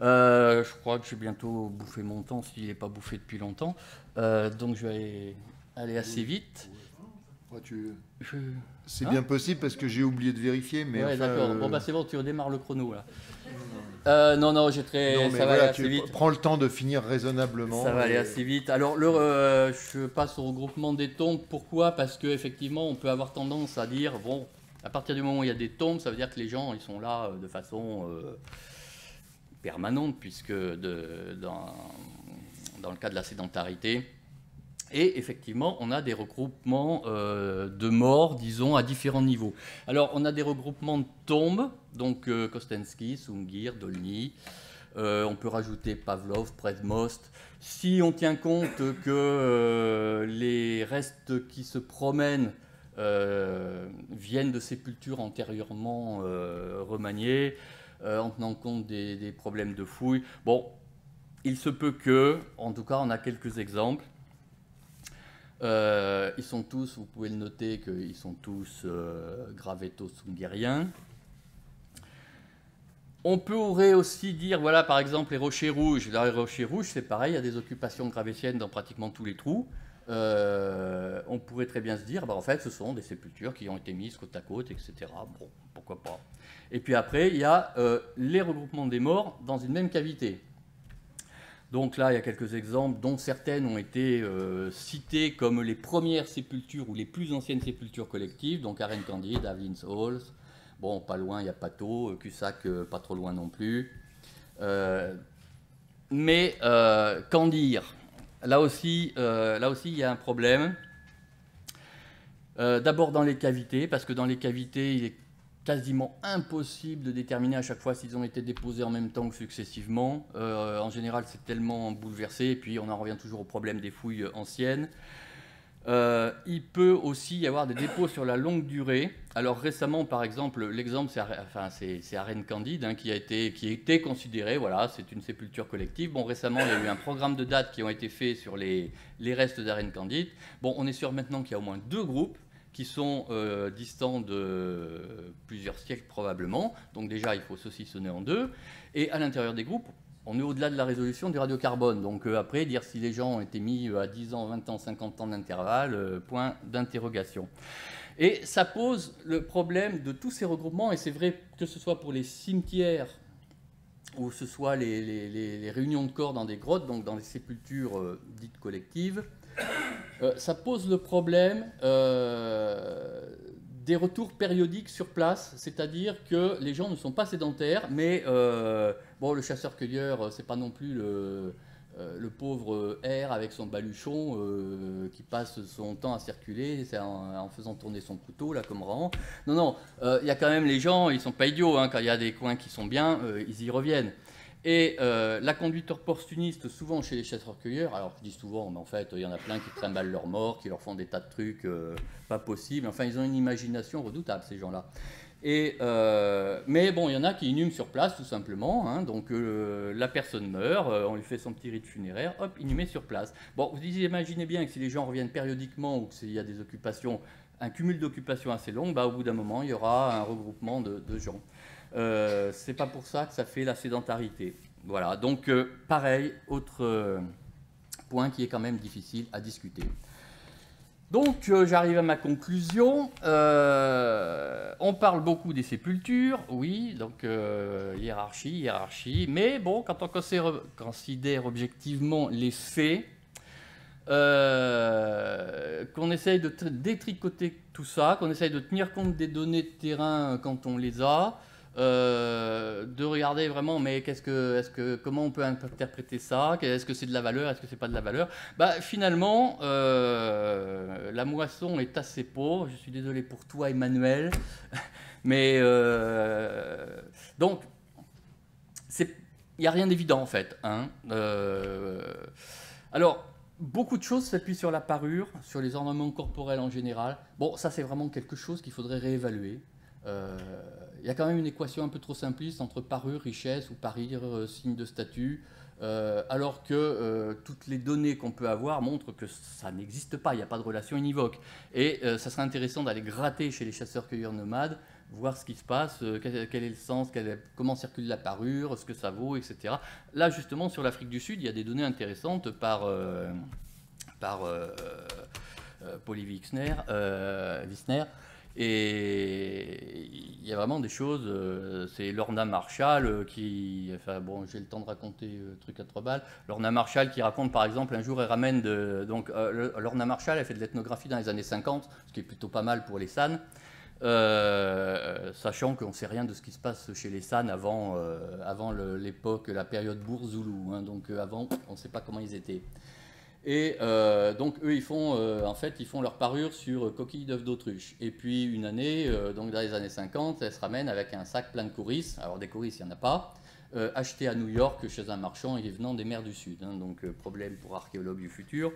Je crois que j'ai bientôt bouffé mon temps, s'il n'est pas bouffé depuis longtemps. Donc je vais aller assez vite. Ouais, Je... c'est Hein bien possible parce que j'ai oublié de vérifier, mais Ouais, enfin, d'accord. Bon, bah c'est bon, tu redémarres le chrono, là. Non, j'ai très... non, mais ça va voilà, aller assez vite. prends le temps de finir raisonnablement. Ça va aller et- assez vite. Alors, je passe au regroupement des tombes. Pourquoi? Parce qu'effectivement, on peut avoir tendance à dire, bon, à partir du moment où il y a des tombes, ça veut dire que les gens, ils sont là de façon permanente, puisque dans le cas de la sédentarité. Et effectivement, on a des regroupements de morts, disons, à différents niveaux. Alors, on a des regroupements de tombes, donc Kostensky, Sungir, Dolny. On peut rajouter Pavlov, Predmost. Si on tient compte que les restes qui se promènent viennent de sépultures antérieurement remaniées, en tenant compte des problèmes de fouilles, bon, il se peut que, en tout cas, on a quelques exemples. Ils sont tous, vous pouvez le noter, qu'ils sont tous gravéto-sungériens. On pourrait aussi dire, voilà, par exemple, les rochers rouges. Là, les rochers rouges, c'est pareil, il y a des occupations gravétiennes dans pratiquement tous les trous. On pourrait très bien se dire, bah, en fait, ce sont des sépultures qui ont été mises côte à côte, etc. Bon, pourquoi pas. Et puis après, il y a les regroupements des morts dans une même cavité. Donc là, il y a quelques exemples, dont certaines ont été citées comme les premières sépultures ou les plus anciennes sépultures collectives. Donc Arène Candide, Avelin's Halls. Bon, pas loin, il y a Pato, Cussac, pas trop loin non plus. Mais qu'en dire? Là aussi, il y a un problème. D'abord dans les cavités, parce que dans les cavités, il est quasiment impossible de déterminer à chaque fois s'ils ont été déposés en même temps que successivement. En général, c'est tellement bouleversé, et puis on en revient toujours au problème des fouilles anciennes. Il peut aussi y avoir des dépôts sur la longue durée. Alors récemment, par exemple, l'exemple, c'est Arène Candide, hein, qui a été considéré, voilà, c'est une sépulture collective. Bon, récemment, il y a eu un programme de dates qui ont été faits sur les restes d'Arène Candide. Bon, on est sûr maintenant qu'il y a au moins 2 groupes qui sont distants de plusieurs siècles probablement. Donc déjà, il faut saucissonner en 2. Et à l'intérieur des groupes, on est au-delà de la résolution du radiocarbone. Donc après, dire si les gens ont été mis à 10 ans, 20 ans, 50 ans d'intervalle, point d'interrogation. Et ça pose le problème de tous ces regroupements, et c'est vrai que ce soit pour les cimetières ou ce soit les réunions de corps dans des grottes, donc dans des sépultures dites collectives, ça pose le problème des retours périodiques sur place, c'est-à-dire que les gens ne sont pas sédentaires, mais bon, le chasseur-cueilleur, c'est pas non plus le pauvre R avec son baluchon qui passe son temps à circuler en faisant tourner son couteau, là, comme rang. Non, non, il y a quand même les gens, ils sont pas idiots, hein, quand il y a des coins qui sont bien, ils y reviennent. Et la conduite opportuniste, souvent chez les chasseurs-cueilleurs, alors je dis souvent, mais en fait, il y en a plein qui trimballent leurs morts, qui leur font des tas de trucs pas possibles. Enfin, ils ont une imagination redoutable, ces gens-là. Mais bon, il y en a qui inhument sur place, tout simplement. Hein, donc la personne meurt, on lui fait son petit rite funéraire, hop, inhumé sur place. Bon, vous imaginez bien que si les gens reviennent périodiquement ou qu'il y a des occupations, un cumul d'occupations assez long, bah, au bout d'un moment, il y aura un regroupement de gens. C'est pas pour ça que ça fait la sédentarité. Voilà, donc pareil, autre point qui est quand même difficile à discuter. Donc j'arrive à ma conclusion. On parle beaucoup des sépultures, oui, donc hiérarchie, mais bon, quand on considère objectivement les faits, qu'on essaye de détricoter tout ça, qu'on essaye de tenir compte des données de terrain quand on les a, de regarder vraiment, mais comment on peut interpréter ça, est-ce que c'est de la valeur, est-ce que c'est pas de la valeur, bah finalement la moisson est assez pauvre. Je suis désolé pour toi, Emmanuel, mais donc il n'y a rien d'évident en fait, hein. Alors beaucoup de choses s'appuient sur la parure, sur les ornements corporels en général. Bon, ça c'est vraiment quelque chose qu'il faudrait réévaluer. Il y a quand même une équation un peu trop simpliste entre parure, richesse, ou parure, signe de statut. alors que toutes les données qu'on peut avoir montrent que ça n'existe pas, il n'y a pas de relation univoque. Et ça serait intéressant d'aller gratter chez les chasseurs-cueilleurs nomades, voir ce qui se passe, quel est le sens, comment circule la parure, ce que ça vaut, etc. Là, justement, sur l'Afrique du Sud, il y a des données intéressantes par Polly Wissner, et il y a vraiment des choses, c'est Lorna Marshall qui, enfin bon, j'ai le temps de raconter le truc à 3 balles, Lorna Marshall qui raconte par exemple un jour elle ramène Lorna Marshall elle fait de l'ethnographie dans les années 50, ce qui est plutôt pas mal pour les San, sachant qu'on ne sait rien de ce qui se passe chez les San avant l'époque, la période Bourzoulou, hein, donc avant on ne sait pas comment ils étaient. Et donc eux, ils font leur parure sur coquilles d'œufs d'autruche. Et puis une année, donc dans les années 50, elles se ramènent avec un sac plein de courrices. Alors des courrices, il n'y en a pas. Acheté à New York chez un marchand et venant des mers du Sud. Hein, donc problème pour archéologues du futur.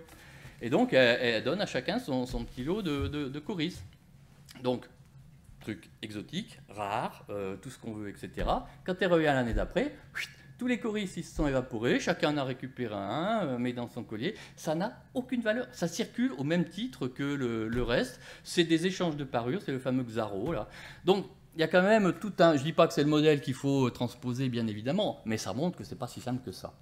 Et donc elle donne à chacun son petit lot de courrices. Donc truc exotique, rare, tout ce qu'on veut, etc. Quand elle revient l'année d'après, tous les courrices ils se sont évaporés, chacun en a récupéré un, met dans son collier. Ça n'a aucune valeur. Ça circule au même titre que le reste. C'est des échanges de parures, c'est le fameux Xaro. Là. Donc, il y a quand même tout un... Je ne dis pas que c'est le modèle qu'il faut transposer, bien évidemment, mais ça montre que ce n'est pas si simple que ça.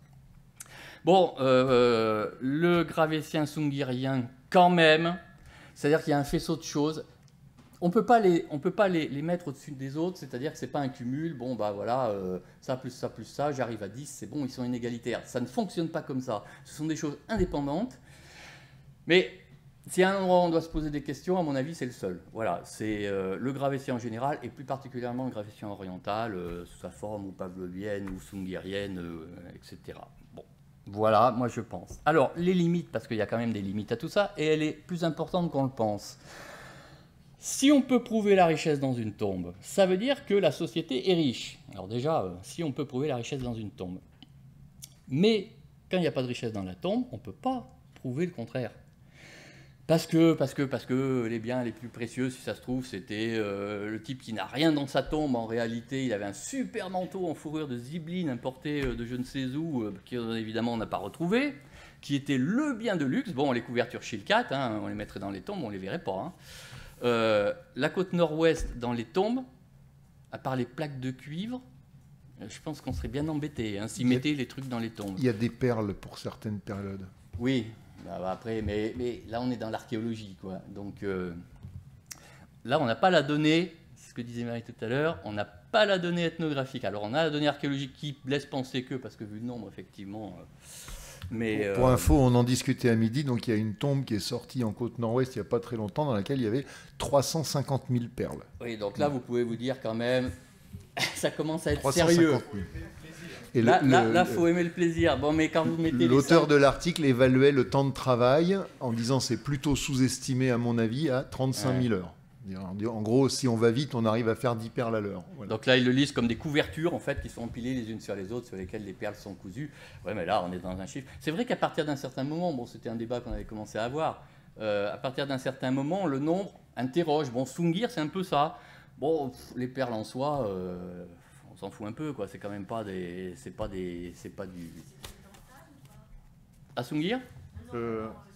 Bon, le gravétien sungirien, quand même, c'est-à-dire qu'il y a un faisceau de choses. On ne peut pas les mettre au-dessus des autres, c'est-à-dire que ce n'est pas un cumul, bon bah voilà, ça plus ça, j'arrive à 10, c'est bon, ils sont inégalitaires. Ça ne fonctionne pas comme ça. Ce sont des choses indépendantes, mais s'il y a un endroit où on doit se poser des questions, à mon avis, c'est le seul. Voilà, c'est le gravétien en général, et plus particulièrement le gravétien oriental, sous sa forme ou pavlovienne ou sungirienne, etc. Bon, voilà, moi je pense. Alors, les limites, parce qu'il y a quand même des limites à tout ça, et elle est plus importante qu'on le pense. Si on peut prouver la richesse dans une tombe, ça veut dire que la société est riche. Alors déjà, si on peut prouver la richesse dans une tombe. Mais quand il n'y a pas de richesse dans la tombe, on ne peut pas prouver le contraire. Parce que les biens les plus précieux, si ça se trouve, c'était le type qui n'a rien dans sa tombe. En réalité, il avait un super manteau en fourrure de zibeline importé de je ne sais où, qui évidemment on n'a pas retrouvé, qui était le bien de luxe. Bon, les couvertures Chilcat, hein, on les mettrait dans les tombes, on ne les verrait pas. Hein. La côte nord-ouest dans les tombes, à part les plaques de cuivre, je pense qu'on serait bien embêté hein, s'ils mettaient les trucs dans les tombes. Il y a des perles pour certaines périodes. Oui, bah après, mais là on est dans l'archéologie, quoi. Donc là on n'a pas la donnée, c'est ce que disait Marie tout à l'heure, on n'a pas la donnée ethnographique. Alors on a la donnée archéologique qui laisse penser que, parce que vu le nombre, effectivement... Mais, pour info, on en discutait à midi, donc il y a une tombe qui est sortie en côte nord-ouest il n'y a pas très longtemps, dans laquelle il y avait 350 000 perles. Oui, donc là, vous pouvez vous dire quand même, ça commence à être sérieux. Et là, faut aimer le plaisir. Bon, mais quand vous mettez l'auteur de l'article évaluait le temps de travail en disant c'est plutôt sous-estimé, à mon avis, à 35 000 heures. En gros, si on va vite, on arrive à faire 10 perles à l'heure. Voilà. Donc là, ils le lisent comme des couvertures, en fait, qui sont empilées les unes sur les autres, sur lesquelles les perles sont cousues. Ouais, mais là, on est dans un chiffre. C'est vrai qu'à partir d'un certain moment, bon, c'était un débat qu'on avait commencé à avoir, à partir d'un certain moment, le nombre interroge. Bon, Sungir, c'est un peu ça. Bon, les perles en soi, on s'en fout un peu, quoi. C'est quand même pas des... C'est pas du... À Sungir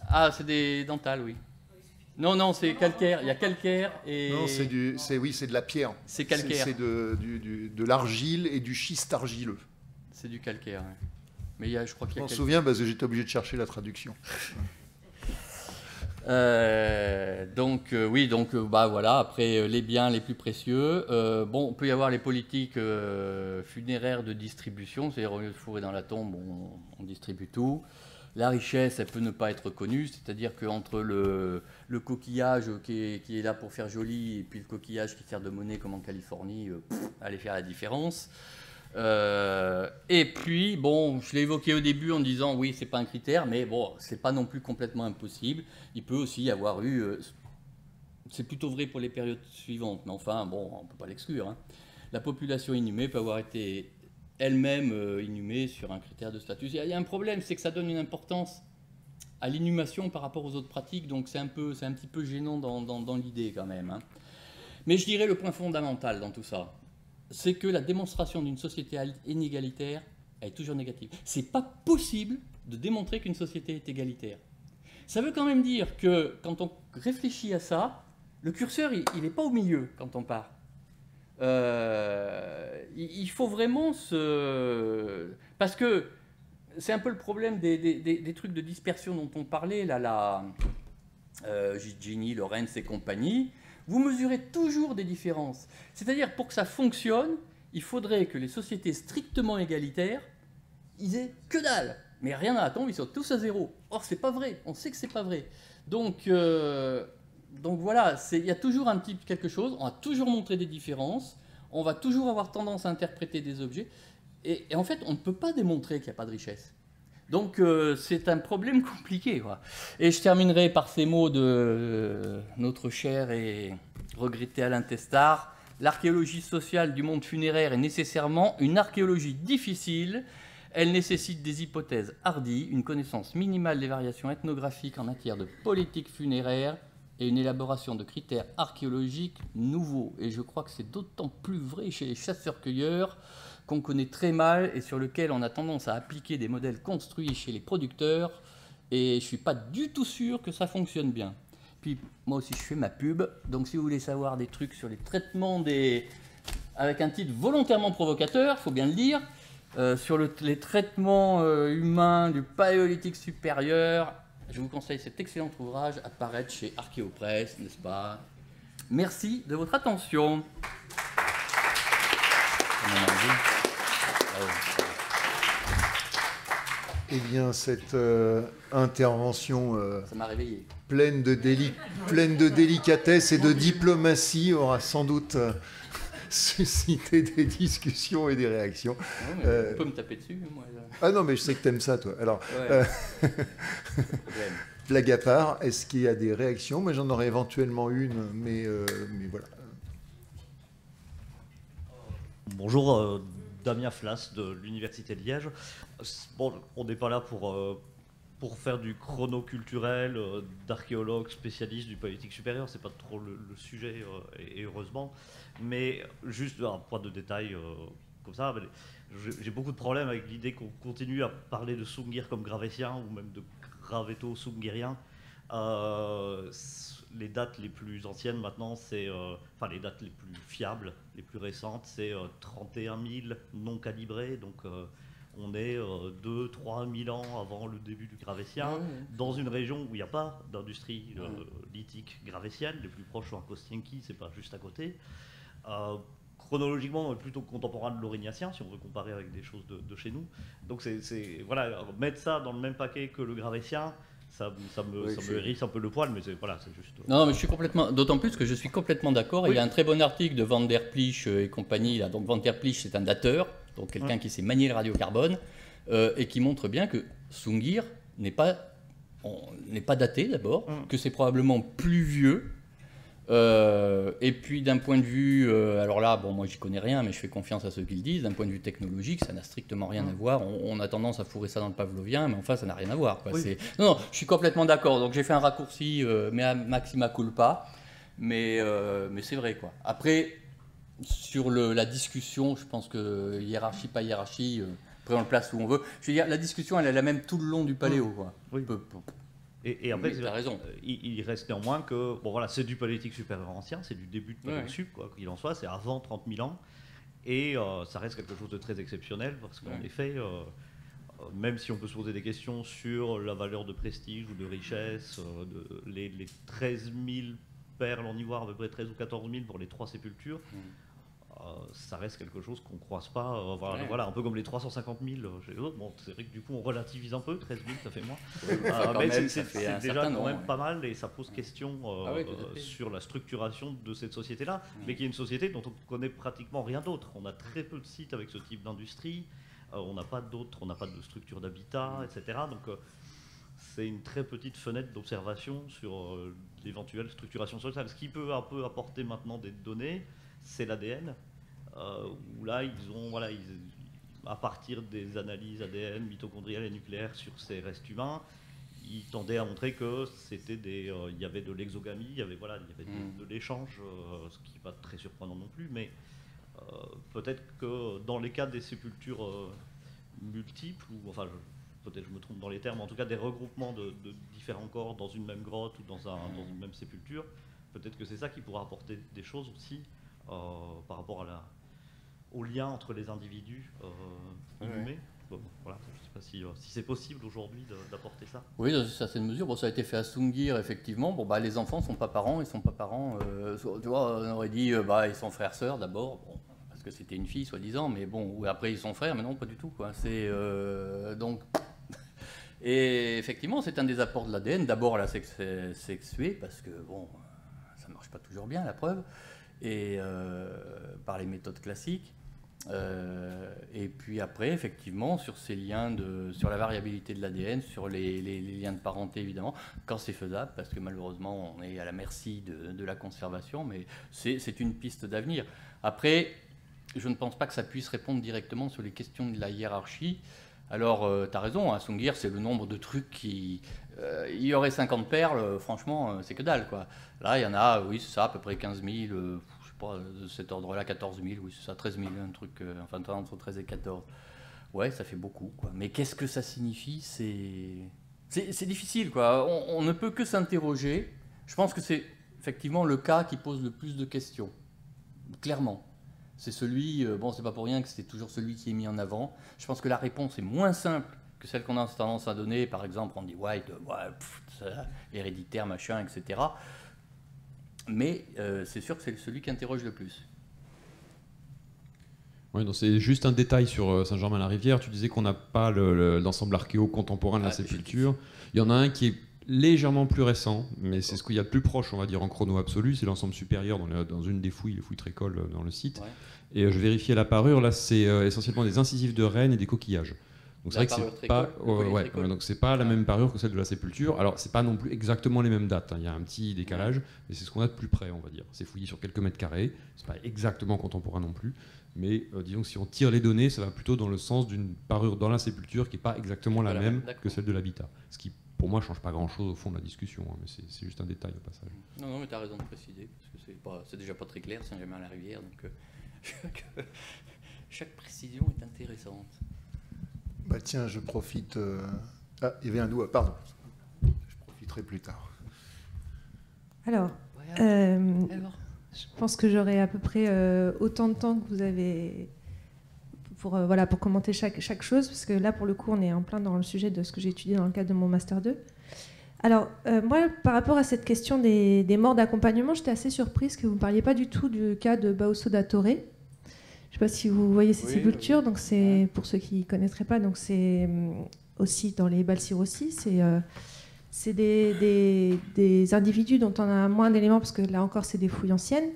Ah, c'est des dentales, oui. Non, c'est calcaire. Il y a calcaire et... Non, c'est de la pierre. C'est calcaire. C'est de l'argile et du schiste argileux. C'est du calcaire, oui. Mais je crois qu'il y a... Je m'en souviens parce que j'étais obligé de chercher la traduction. Bah voilà, après les biens les plus précieux, bon, on peut y avoir les politiques funéraires de distribution, c'est-à-dire au lieu de fourrer dans la tombe, on distribue tout. La richesse, elle peut ne pas être connue, c'est-à-dire qu'entre le coquillage qui est là pour faire joli et puis le coquillage qui sert de monnaie comme en Californie, allez faire la différence. Et puis, bon, je l'ai évoqué au début en disant oui, c'est pas un critère, mais bon, c'est pas non plus complètement impossible. Il peut aussi y avoir eu, c'est plutôt vrai pour les périodes suivantes, mais enfin, bon, on peut pas l'exclure. Hein. La population inhumée peut avoir été elle-même inhumée sur un critère de statut. Il y a un problème, c'est que ça donne une importance à l'inhumation par rapport aux autres pratiques, donc c'est un petit peu gênant dans l'idée quand même. Hein. Mais je dirais le point fondamental dans tout ça, c'est que la démonstration d'une société inégalitaire elle est toujours négative. C'est pas possible de démontrer qu'une société est égalitaire. Ça veut quand même dire que quand on réfléchit à ça, le curseur, il n'est pas au milieu quand on part. Il faut vraiment se... Parce que c'est un peu le problème des trucs de dispersion dont on parlait, là, Gini, Lorenz et compagnie. Vous mesurez toujours des différences. C'est-à-dire, pour que ça fonctionne, il faudrait que les sociétés strictement égalitaires, ils aient que dalle. Mais rien à attendre, ils sont tous à zéro. Or, c'est pas vrai. On sait que c'est pas vrai. Donc voilà, il y a toujours un petit quelque chose. On va toujours montrer des différences. On va toujours avoir tendance à interpréter des objets. Et en fait, on ne peut pas démontrer qu'il n'y a pas de richesse. Donc c'est un problème compliqué, quoi. Et je terminerai par ces mots de notre cher et regretté Alain Testard. L'archéologie sociale du monde funéraire est nécessairement une archéologie difficile. Elle nécessite des hypothèses hardies, une connaissance minimale des variations ethnographiques en matière de politique funéraire et une élaboration de critères archéologiques nouveaux. Et je crois que c'est d'autant plus vrai chez les chasseurs-cueilleurs qu'on connaît très mal et sur lequel on a tendance à appliquer des modèles construits chez les producteurs. Et je ne suis pas du tout sûr que ça fonctionne bien. Puis moi aussi je fais ma pub, donc si vous voulez savoir des trucs sur les traitements avec un titre volontairement provocateur, il faut bien le dire, sur les traitements humains du paléolithique supérieur, je vous conseille cet excellent ouvrage à paraître chez Archéopresse, n'est-ce pas? Merci de votre attention. Eh bien, cette intervention Ça m'a réveillé. pleine de délicatesse et de diplomatie aura sans doute suscité des discussions et des réactions. Non, on peut me taper dessus, moi. Ah non, mais je sais que t'aimes ça, toi. Alors, Ouais. blague à part, est-ce qu'il y a des réactions? Moi, j'en aurais éventuellement une, mais voilà. Bonjour, Damien Flas de l'Université de Liège. Bon, on n'est pas là pour faire du chronoculturel, d'archéologue spécialiste du politique supérieur, c'est pas trop le sujet, et heureusement. Mais juste un point de détail comme ça, j'ai beaucoup de problèmes avec l'idée qu'on continue à parler de Sungir comme gravétien ou même de gravéto-sungirien. Les dates les plus anciennes maintenant, enfin les dates les plus fiables, les plus récentes, c'est 31 000 non calibrés, donc on est 2-3 000 ans avant le début du gravétien, dans une région où il n'y a pas d'industrie lithique gravétienne. Les plus proches sont à Kostienki, c'est pas juste à côté. Chronologiquement, on est plutôt contemporain de l'aurignacien, si on veut comparer avec des choses de chez nous. Donc voilà, mettre ça dans le même paquet que le gravétien, ça me hérisse un peu le poil, mais c'est juste... Non, mais je suis complètement... D'autant plus que je suis complètement d'accord. Oui. Il y a un très bon article de Van der Plich et compagnie. Là. Donc Van der Plich, c'est un dateur, donc quelqu'un qui sait manier le radiocarbone, et qui montre bien que Sungir n'est pas daté d'abord, que c'est probablement plus vieux. Et puis d'un point de vue, alors là, bon, moi j'y connais rien, mais je fais confiance à ceux qui le disent, d'un point de vue technologique, ça n'a strictement rien à voir. On a tendance à fourrer ça dans le pavlovien, mais enfin ça n'a rien à voir, quoi. Oui. Non, je suis complètement d'accord, donc j'ai fait un raccourci, mais à maxima culpa, mais c'est vrai, quoi. Après, sur la discussion, je pense que hiérarchie, pas hiérarchie, après on le place où on veut. Je veux dire, la discussion, elle est la même tout le long du paléo, quoi. Oui. Et après, tu as raison. Il reste néanmoins que bon, voilà, c'est du paléolithique supérieur ancien, c'est du début de paléosup, quoi qu'il en soit, c'est avant 30 000 ans. Et ça reste quelque chose de très exceptionnel parce qu'en effet, même si on peut se poser des questions sur la valeur de prestige ou de richesse, les 13 000 perles en ivoire, à peu près 13 ou 14 000 pour les 3 sépultures, ça reste quelque chose qu'on ne croise pas. Voilà, un peu comme les 350 000 chez les autres. Bon, c'est vrai que du coup, on relativise un peu. 13 000, ça fait moins. Mais c'est déjà quand même pas mal et ça pose question sur la structuration de cette société-là, mais qui est une société dont on ne connaît pratiquement rien d'autre. On a très peu de sites avec ce type d'industrie. On n'a pas de structure d'habitat, etc. Donc, c'est une très petite fenêtre d'observation sur l'éventuelle structuration sociale. Ce qui peut un peu apporter maintenant des données, c'est l'ADN. Où là, à partir des analyses ADN, mitochondriales et nucléaires sur ces restes humains, ils tendaient à montrer que il y avait de l'exogamie, il y avait de l'échange, ce qui n'est pas très surprenant non plus, mais peut-être que dans les cas des sépultures multiples, ou enfin, peut-être je me trompe dans les termes, en tout cas des regroupements de différents corps dans une même grotte ou dans une même sépulture, peut-être que c'est ça qui pourra apporter des choses aussi par rapport au lien entre les individus inhumés. Bon, voilà, je ne sais pas si c'est possible aujourd'hui d'apporter ça. Oui, dans une certaine mesure. Bon, ça a été fait à Sungir, effectivement. Bon, les enfants ne sont pas parents, ils sont pas parents. Tu vois, on aurait dit ils sont frères-sœurs d'abord, bon, parce que c'était une fille, soi-disant, mais bon, ou après ils sont frères, mais non, pas du tout, quoi. C'est donc. Et effectivement, c'est un des apports de l'ADN. D'abord, la sexuée, parce que bon, ça ne marche pas toujours bien, la preuve, et par les méthodes classiques. Et puis après, effectivement, sur ces liens, sur la variabilité de l'ADN, sur les liens de parenté, évidemment, quand c'est faisable, parce que malheureusement, on est à la merci de la conservation, mais c'est une piste d'avenir. Après, je ne pense pas que ça puisse répondre directement sur les questions de la hiérarchie. Alors, tu as raison, à Sungir, c'est le nombre de trucs qui... il y aurait 50 perles, franchement, c'est que dalle, quoi. Là, il y en a, oui, c'est ça, à peu près 15 000... de cet ordre-là, 14 000, oui, c'est ça, 13 000, un truc, enfin, entre 13 et 14. Ouais, ça fait beaucoup, quoi. Mais qu'est-ce que ça signifie? C'est difficile, quoi. On ne peut que s'interroger. Je pense que c'est effectivement le cas qui pose le plus de questions, clairement. C'est celui, bon, c'est pas pour rien que c'est toujours celui qui est mis en avant. Je pense que la réponse est moins simple que celle qu'on a tendance à donner. Par exemple, on dit White, héréditaire, machin, etc. Mais c'est sûr que c'est celui qui interroge le plus. Oui, donc c'est juste un détail sur Saint-Germain-la-Rivière. Tu disais qu'on n'a pas l'ensemble archéo contemporain de la sépulture. Il y en a un qui est légèrement plus récent, mais c'est ce qu'il y a de plus proche, on va dire, en chrono absolu. C'est l'ensemble supérieur dans une des fouilles, les fouilles Trécole dans le site. Ouais. Et je vérifiais la parure. Là, c'est essentiellement des incisives de rennes et des coquillages. Donc c'est vrai que c'est pas, donc c'est pas la même parure que celle de la sépulture. Alors c'est pas non plus exactement les mêmes dates. Hein. Il y a un petit décalage, mais c'est ce qu'on a de plus près, on va dire. C'est fouillé sur quelques mètres carrés. C'est pas exactement contemporain non plus, mais disons que si on tire les données, ça va plutôt dans le sens d'une parure dans la sépulture qui est pas exactement la même que celle de l'habitat. Ce qui, pour moi, change pas grand-chose au fond de la discussion, hein, mais c'est juste un détail au passage. Non, mais tu as raison de préciser, parce que c'est déjà pas très clair, Saint-Germain-la-Rivière, donc chaque précision est intéressante. Bah tiens, je profite... Ah, il y avait un doigt, pardon. Je profiterai plus tard. Alors, je pense que j'aurai à peu près autant de temps que vous avez pour commenter chaque chose, parce que là, pour le coup, on est en plein dans le sujet de ce que j'ai étudié dans le cadre de mon Master 2. Alors, moi, par rapport à cette question des morts d'accompagnement, j'étais assez surprise que vous ne parliez pas du tout du cas de Baosso da Torre. Je ne sais pas si vous voyez ces sépultures, donc c'est, pour ceux qui ne connaîtraient pas, donc c'est aussi dans les Balsirossi, c'est des individus dont on a moins d'éléments, parce que là encore c'est des fouilles anciennes,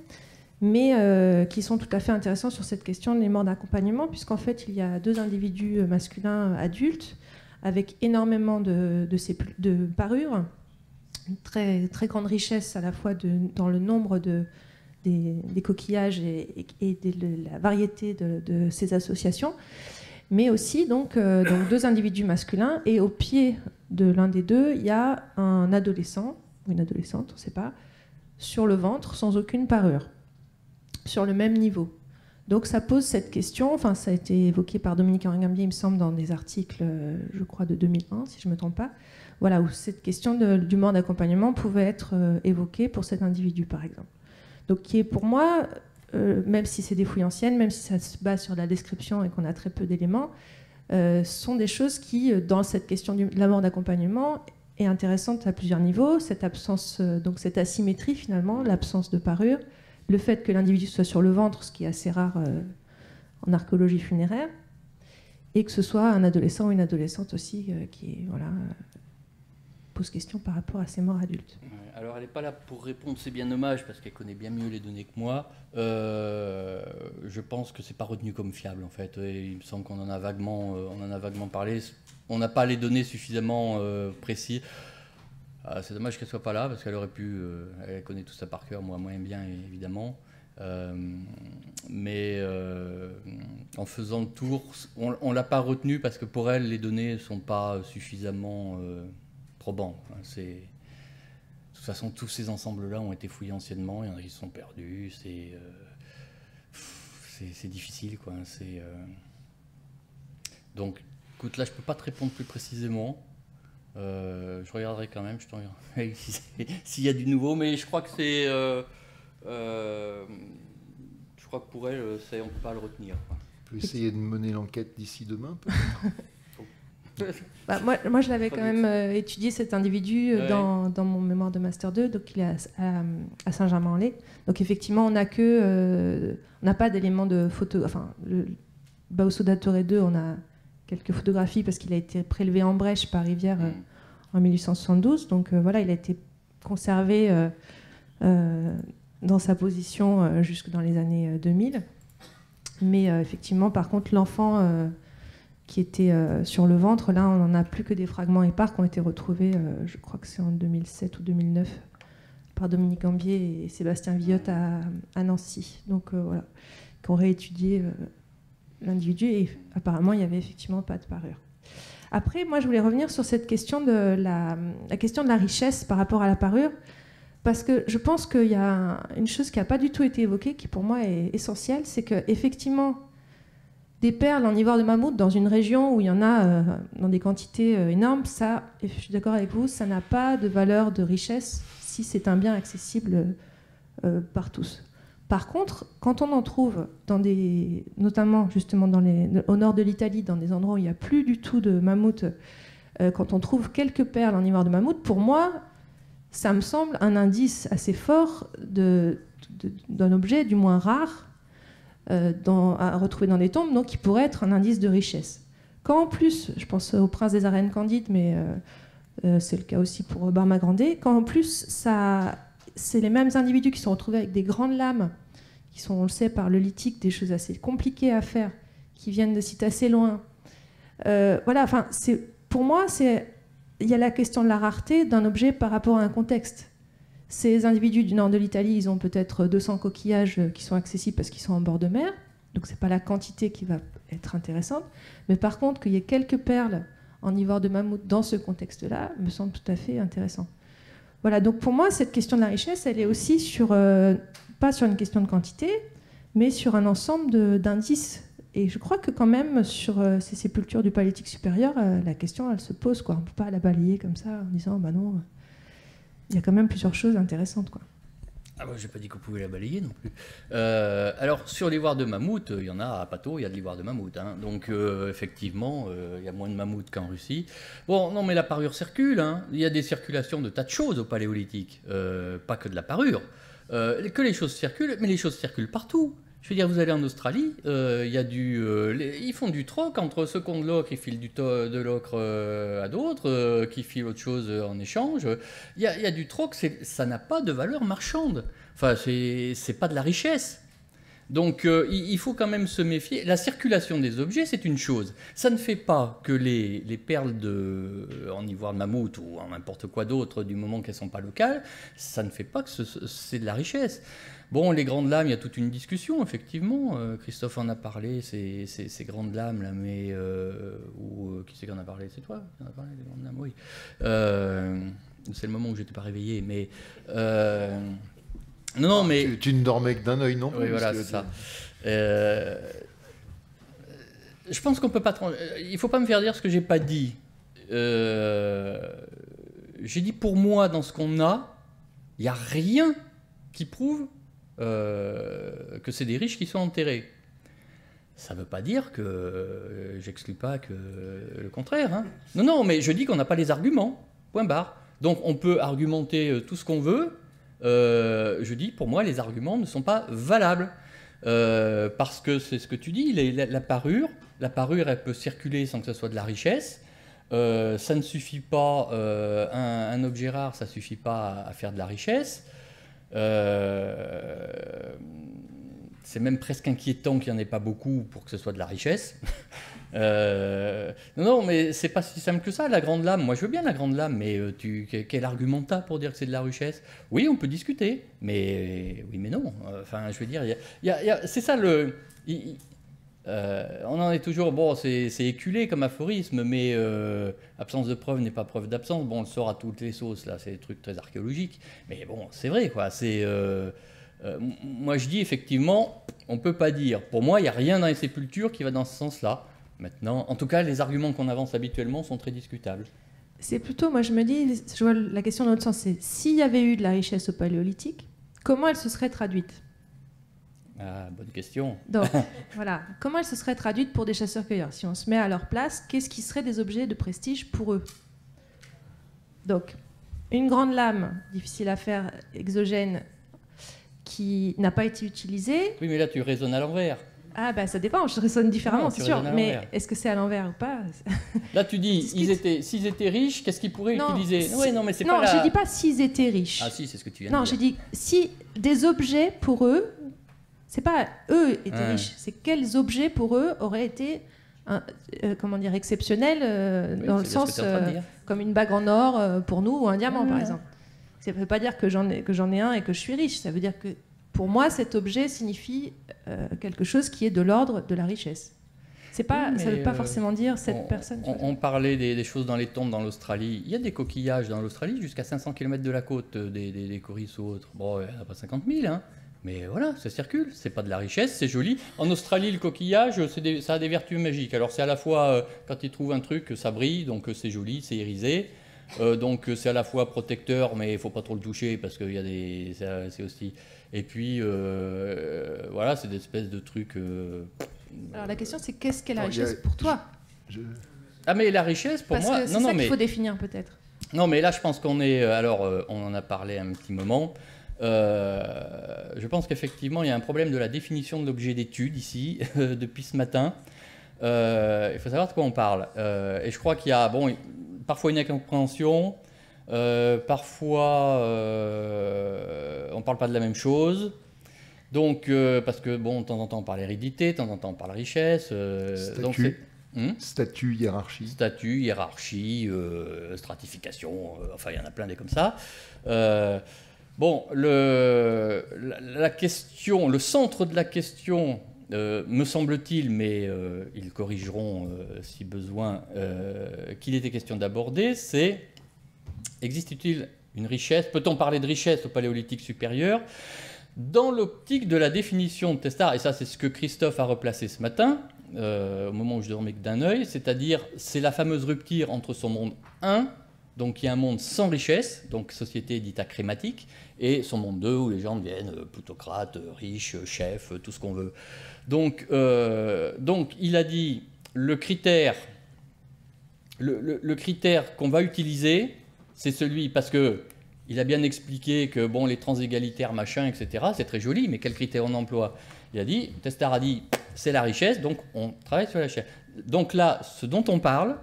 mais qui sont tout à fait intéressants sur cette question des morts d'accompagnement, puisqu'en fait il y a 2 individus masculins adultes, avec énormément de parures, une très, très grande richesse à la fois dans le nombre des coquillages et de la variété de ces associations, mais aussi donc 2 individus masculins, et au pied de l'un des 2, il y a un adolescent, ou une adolescente, on ne sait pas, sur le ventre, sans aucune parure, sur le même niveau. Donc ça pose cette question, enfin ça a été évoqué par Dominique Henri-Gambier, il me semble, dans des articles, je crois, de 2001, si je ne me trompe pas, voilà, où cette question du mort d'accompagnement pouvait être évoquée pour cet individu, par exemple. Donc qui est pour moi, même si c'est des fouilles anciennes, même si ça se base sur la description et qu'on a très peu d'éléments, sont des choses qui, dans cette question de la mort d'accompagnement, est intéressante à plusieurs niveaux. Cette absence, donc cette asymétrie finalement, l'absence de parure, le fait que l'individu soit sur le ventre, ce qui est assez rare en archéologie funéraire, et que ce soit un adolescent ou une adolescente aussi qui pose question par rapport à ces morts adultes. Alors elle n'est pas là pour répondre, c'est bien dommage, parce qu'elle connaît bien mieux les données que moi. Je pense que c'est pas retenu comme fiable en fait. Et il me semble qu'on en a vaguement parlé. On n'a pas les données suffisamment précises. C'est dommage qu'elle soit pas là, parce qu'elle aurait pu. Elle connaît tout ça par cœur, moi moins bien évidemment. Mais en faisant le tour, on l'a pas retenu parce que pour elle les données sont pas suffisamment probantes. De toute façon, tous ces ensembles-là ont été fouillés anciennement, il y en a qui sont perdus, c'est difficile, quoi. Donc, Écoute, là, je peux pas te répondre plus précisément. Je regarderai quand même, je t'en regarderai s'il y a du nouveau, mais je crois que c'est... je crois que pour elle, on ne peut pas le retenir. On peut essayer de mener l'enquête d'ici demain, peut-être. Bah, moi, je l'avais quand même étudié, cet individu, dans mon mémoire de Master 2, donc il est à Saint-Germain-en-Laye. Donc effectivement, on n'a pas d'éléments de photo... Enfin, le Baosso Datoré 2, on a quelques photographies parce qu'il a été prélevé en Brèche par rivière en 1872. Donc voilà, il a été conservé dans sa position jusque dans les années 2000. Mais effectivement, par contre, l'enfant qui était sur le ventre, là, on n'en a plus que des fragments épars qui ont été retrouvés, je crois que c'est en 2007 ou 2009, par Dominique Gambier et Sébastien Villotte à Nancy. Donc voilà, qui ont réétudié l'individu, et apparemment il n'y avait effectivement pas de parure. Après, moi je voulais revenir sur cette question de la question de la richesse par rapport à la parure, parce que je pense qu'il y a une chose qui n'a pas du tout été évoquée, qui pour moi est essentielle, c'est qu'effectivement des perles en ivoire de mammouth dans une région où il y en a dans des quantités énormes, ça, et je suis d'accord avec vous, ça n'a pas de valeur de richesse si c'est un bien accessible par tous. Par contre, quand on en trouve notamment justement au nord de l'Italie, dans des endroits où il n'y a plus du tout de mammouth, quand on trouve quelques perles en ivoire de mammouth, pour moi, ça me semble un indice assez fort d'un objet du moins rare à retrouver dans des tombes, donc qui pourrait être un indice de richesse. Quand en plus, je pense au prince des arènes Candide, mais c'est le cas aussi pour Barma Grandé, quand en plus c'est les mêmes individus qui sont retrouvés avec des grandes lames, qui sont, on le sait, par le lithique, des choses assez compliquées à faire, qui viennent de sites assez loin. Voilà, enfin, pour moi, il y a la question de la rareté d'un objet par rapport à un contexte. Ces individus du nord de l'Italie, ils ont peut-être 200 coquillages qui sont accessibles parce qu'ils sont en bord de mer, donc c'est pas la quantité qui va être intéressante, mais par contre, qu'il y ait quelques perles en ivoire de mammouth dans ce contexte-là, me semble tout à fait intéressant. Voilà, donc pour moi, cette question de la richesse, elle est aussi pas sur une question de quantité, mais sur un ensemble d'indices. Et je crois que quand même, sur ces sépultures du Paléolithique supérieur, la question, elle se pose, quoi. On ne peut pas la balayer comme ça en disant, bah non, il y a quand même plusieurs choses intéressantes, quoi. Ah bah, j'ai pas dit qu'on pouvait la balayer non plus. Alors sur l'ivoire de mammouth, il y en a à Pato, il y a de l'ivoire de mammouth. Hein. Donc effectivement, il y a moins de mammouth qu'en Russie. Bon, non mais la parure circule. Hein. Il y a des circulations de tas de choses au Paléolithique, pas que de la parure. Que les choses circulent, mais les choses circulent partout. Je veux dire, vous allez en Australie, ils font du troc entre ceux qui ont de l'ocre et filent de l'ocre à d'autres, qui filent autre chose en échange. Il y a du troc, ça n'a pas de valeur marchande. Enfin, c'est pas de la richesse. Donc, il faut quand même se méfier. La circulation des objets, c'est une chose. Ça ne fait pas que les perles en ivoire de mammouth ou en n'importe quoi d'autre, du moment qu'elles ne sont pas locales, ça ne fait pas que c'est de la richesse. Bon, les grandes lames, il y a toute une discussion, effectivement. Christophe en a parlé, ces grandes lames, là, mais... qui c'est qui en a parlé? C'est toi qui en a parlé, des grandes lames? Oui. C'est le moment où je n'étais pas réveillé, mais... Non, mais... Tu ne dormais que d'un œil, non? Oui, voilà, c'est ça. Je pense qu'on peut pas... Il ne faut pas me faire dire ce que je n'ai pas dit. J'ai dit, pour moi, dans ce qu'on a, il n'y a rien qui prouve que c'est des riches qui sont enterrés. Ça ne veut pas dire que j'exclus pas que le contraire. Hein. Non, mais je dis qu'on n'a pas les arguments. Point barre. Donc on peut argumenter tout ce qu'on veut. Je dis, pour moi, les arguments ne sont pas valables. Parce que c'est ce que tu dis, la parure, elle peut circuler sans que ce soit de la richesse. Ça ne suffit pas, un objet rare, ça ne suffit pas à faire de la richesse. C'est même presque inquiétant qu'il n'y en ait pas beaucoup pour que ce soit de la richesse. Non, mais c'est pas si simple que ça, la grande lame. Moi, je veux bien la grande lame, mais quel argument t'as pour dire que c'est de la richesse? Oui, on peut discuter, mais oui, mais non. Enfin, je veux dire, c'est ça le... on en est toujours... Bon, c'est éculé comme aphorisme, mais absence de preuve n'est pas preuve d'absence. Bon, on le sort à toutes les sauces, là, c'est des trucs très archéologiques. Mais bon, c'est vrai, quoi. Moi, je dis, effectivement, on ne peut pas dire. Pour moi, il n'y a rien dans les sépultures qui va dans ce sens-là. Maintenant, en tout cas, les arguments qu'on avance habituellement sont très discutables. C'est plutôt, moi je me dis, je vois la question dans l'autre sens, c'est s'il y avait eu de la richesse au Paléolithique, comment elle se serait traduite? Ah, bonne question. Donc, voilà, comment elle se serait traduite pour des chasseurs-cueilleurs? Si on se met à leur place, qu'est-ce qui serait des objets de prestige pour eux? Donc, une grande lame, difficile à faire, exogène, qui n'a pas été utilisée. Oui, mais là, tu raisonnes à l'envers. Ah, bah ça dépend, je raisonne différemment, c'est sûr. Mais est-ce que c'est à l'envers ou pas? Là, tu dis, s'ils étaient riches, qu'est-ce qu'ils pourraient utiliser? Non, je dis pas s'ils étaient riches. Ah, si, c'est ce que tu viens de dire. Non, j'ai dit si des objets pour eux, c'est pas eux étaient riches, c'est quels objets pour eux auraient été comment dire, exceptionnels dans le sens comme une bague en or pour nous ou un diamant par exemple. Ça ne veut pas dire que j'en ai un et que je suis riche, ça veut dire que pour moi cet objet signifie quelque chose qui est de l'ordre de la richesse. Ça ne veut pas forcément dire cette personne. On parlait des choses dans les tombes dans l'Australie. Il y a des coquillages dans l'Australie jusqu'à 500 km de la côte, des coris ou autres. Bon, il n'y en a pas 50 000, hein. Mais voilà, ça circule, c'est pas de la richesse, c'est joli. En Australie, le coquillage, ça a des vertus magiques. Alors c'est à la fois, quand ils trouvent un truc, ça brille, donc c'est joli, c'est irisé. Donc c'est à la fois protecteur, mais il ne faut pas trop le toucher, parce qu'il y a c'est aussi... Et puis, voilà, c'est des espèces de trucs... Alors la question, c'est qu'est-ce qu'est la richesse pour toi? Ah, mais la richesse, pour moi... Parce que c'est ça qu'il faut définir, peut-être. Non, mais là, je pense qu'on est... Alors, on en a parlé un petit moment... je pense qu'effectivement, il y a un problème de la définition de l'objet d'étude ici, depuis ce matin. Il faut savoir de quoi on parle. Et je crois qu'il y a parfois une incompréhension, parfois on ne parle pas de la même chose. Donc, parce que, de temps en temps, on parle hérédité, de temps en temps, on parle richesse. Statut, hiérarchie. Statut, hiérarchie, stratification, enfin, il y en a plein des comme ça. Bon, la question, le centre de la question, me semble-t-il, mais ils corrigeront si besoin, qu'il était question d'aborder, c'est existe-t-il une richesse? Peut-on parler de richesse au Paléolithique supérieur? Dans l'optique de la définition de Testard, et ça c'est ce que Christophe a replacé ce matin, au moment où je dormais que d'un œil, c'est-à-dire c'est la fameuse rupture entre son monde 1, donc il y a un monde sans richesse, donc société dite acrématique, et son monde 2 où les gens deviennent plutocrates, riches, chefs, tout ce qu'on veut. Donc il a dit le critère qu'on va utiliser, c'est celui, parce que il a bien expliqué que les transégalitaires, machin, etc., c'est très joli, mais quel critère on emploie? Il a dit, Testard a dit, c'est la richesse, donc on travaille sur la richesse. Donc là, ce dont on parle,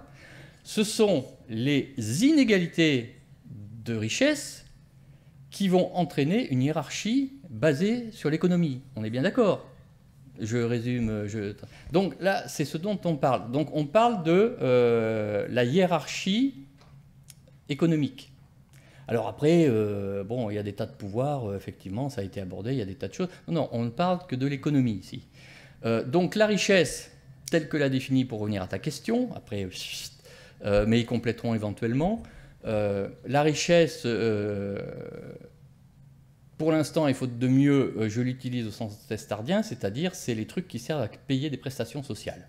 ce sont les inégalités de richesse qui vont entraîner une hiérarchie basée sur l'économie. On est bien d'accord? Je résume. Donc là, c'est ce dont on parle. Donc on parle de la hiérarchie économique. Alors après, il y a des tas de pouvoirs, effectivement, ça a été abordé, il y a des tas de choses. Non, on ne parle que de l'économie ici. Donc la richesse, telle que l'a définie, pour revenir à ta question, après... mais ils compléteront éventuellement. La richesse, pour l'instant, et faute de mieux, je l'utilise au sens testardien, c'est-à-dire c'est les trucs qui servent à payer des prestations sociales.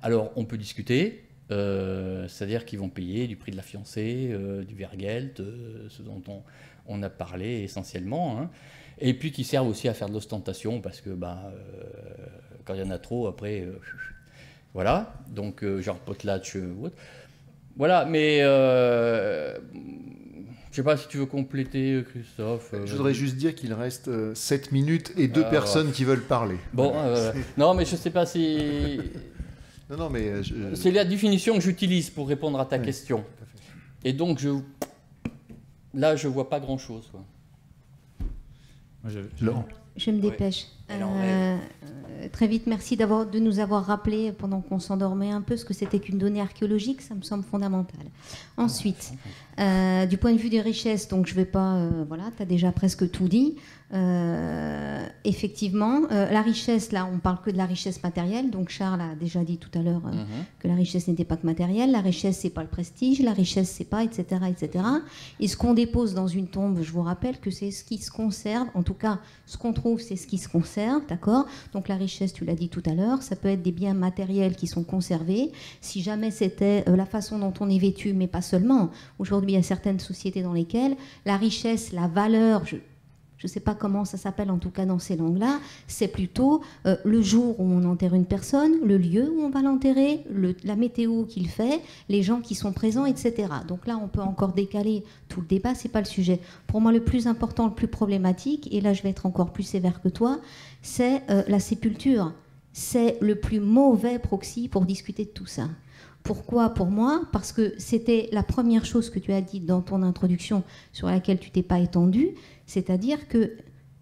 Alors, on peut discuter, c'est-à-dire qu'ils vont payer du prix de la fiancée, du Vergelt, ce dont on a parlé essentiellement, hein, et puis qui servent aussi à faire de l'ostentation, parce que quand il y en a trop, après... Voilà, donc genre potlatch ou autre. Voilà, mais je ne sais pas si tu veux compléter, Christophe. Je voudrais juste dire qu'il reste 7 minutes et 2 personnes qui veulent parler. Bon, non, mais je ne sais pas si... Non, mais... C'est la définition que j'utilise pour répondre à ta question. Et donc, là, je ne vois pas grand-chose. Je me dépêche. Très vite, merci de nous avoir rappelé, pendant qu'on s'endormait un peu, ce que c'était qu'une donnée archéologique, ça me semble fondamental. Ensuite, du point de vue des richesses, donc je ne vais pas... tu as déjà presque tout dit. Effectivement, la richesse, là, on ne parle que de la richesse matérielle. Donc Charles a déjà dit tout à l'heure que la richesse n'était pas que matérielle. La richesse, c'est pas le prestige. La richesse, c'est pas, etc., etc. Et ce qu'on dépose dans une tombe, je vous rappelle que c'est ce qui se conserve, en tout cas, ce qu'on trouve trouve, c'est ce qui se conserve, d'accord? Donc la richesse, tu l'as dit tout à l'heure, ça peut être des biens matériels qui sont conservés. Si jamais c'était la façon dont on est vêtu, mais pas seulement. Aujourd'hui, il y a certaines sociétés dans lesquelles la richesse, la valeur, je ne sais pas comment ça s'appelle en tout cas dans ces langues-là, c'est plutôt le jour où on enterre une personne, le lieu où on va l'enterrer, la météo qu'il fait, les gens qui sont présents, etc. Donc là, on peut encore décaler tout le débat, c'est pas le sujet. Pour moi, le plus important, le plus problématique, et là je vais être encore plus sévère que toi, c'est la sépulture. C'est le plus mauvais proxy pour discuter de tout ça. Pourquoi pour moi? Parce que c'était la première chose que tu as dit dans ton introduction sur laquelle tu t'es pas étendu, c'est-à-dire que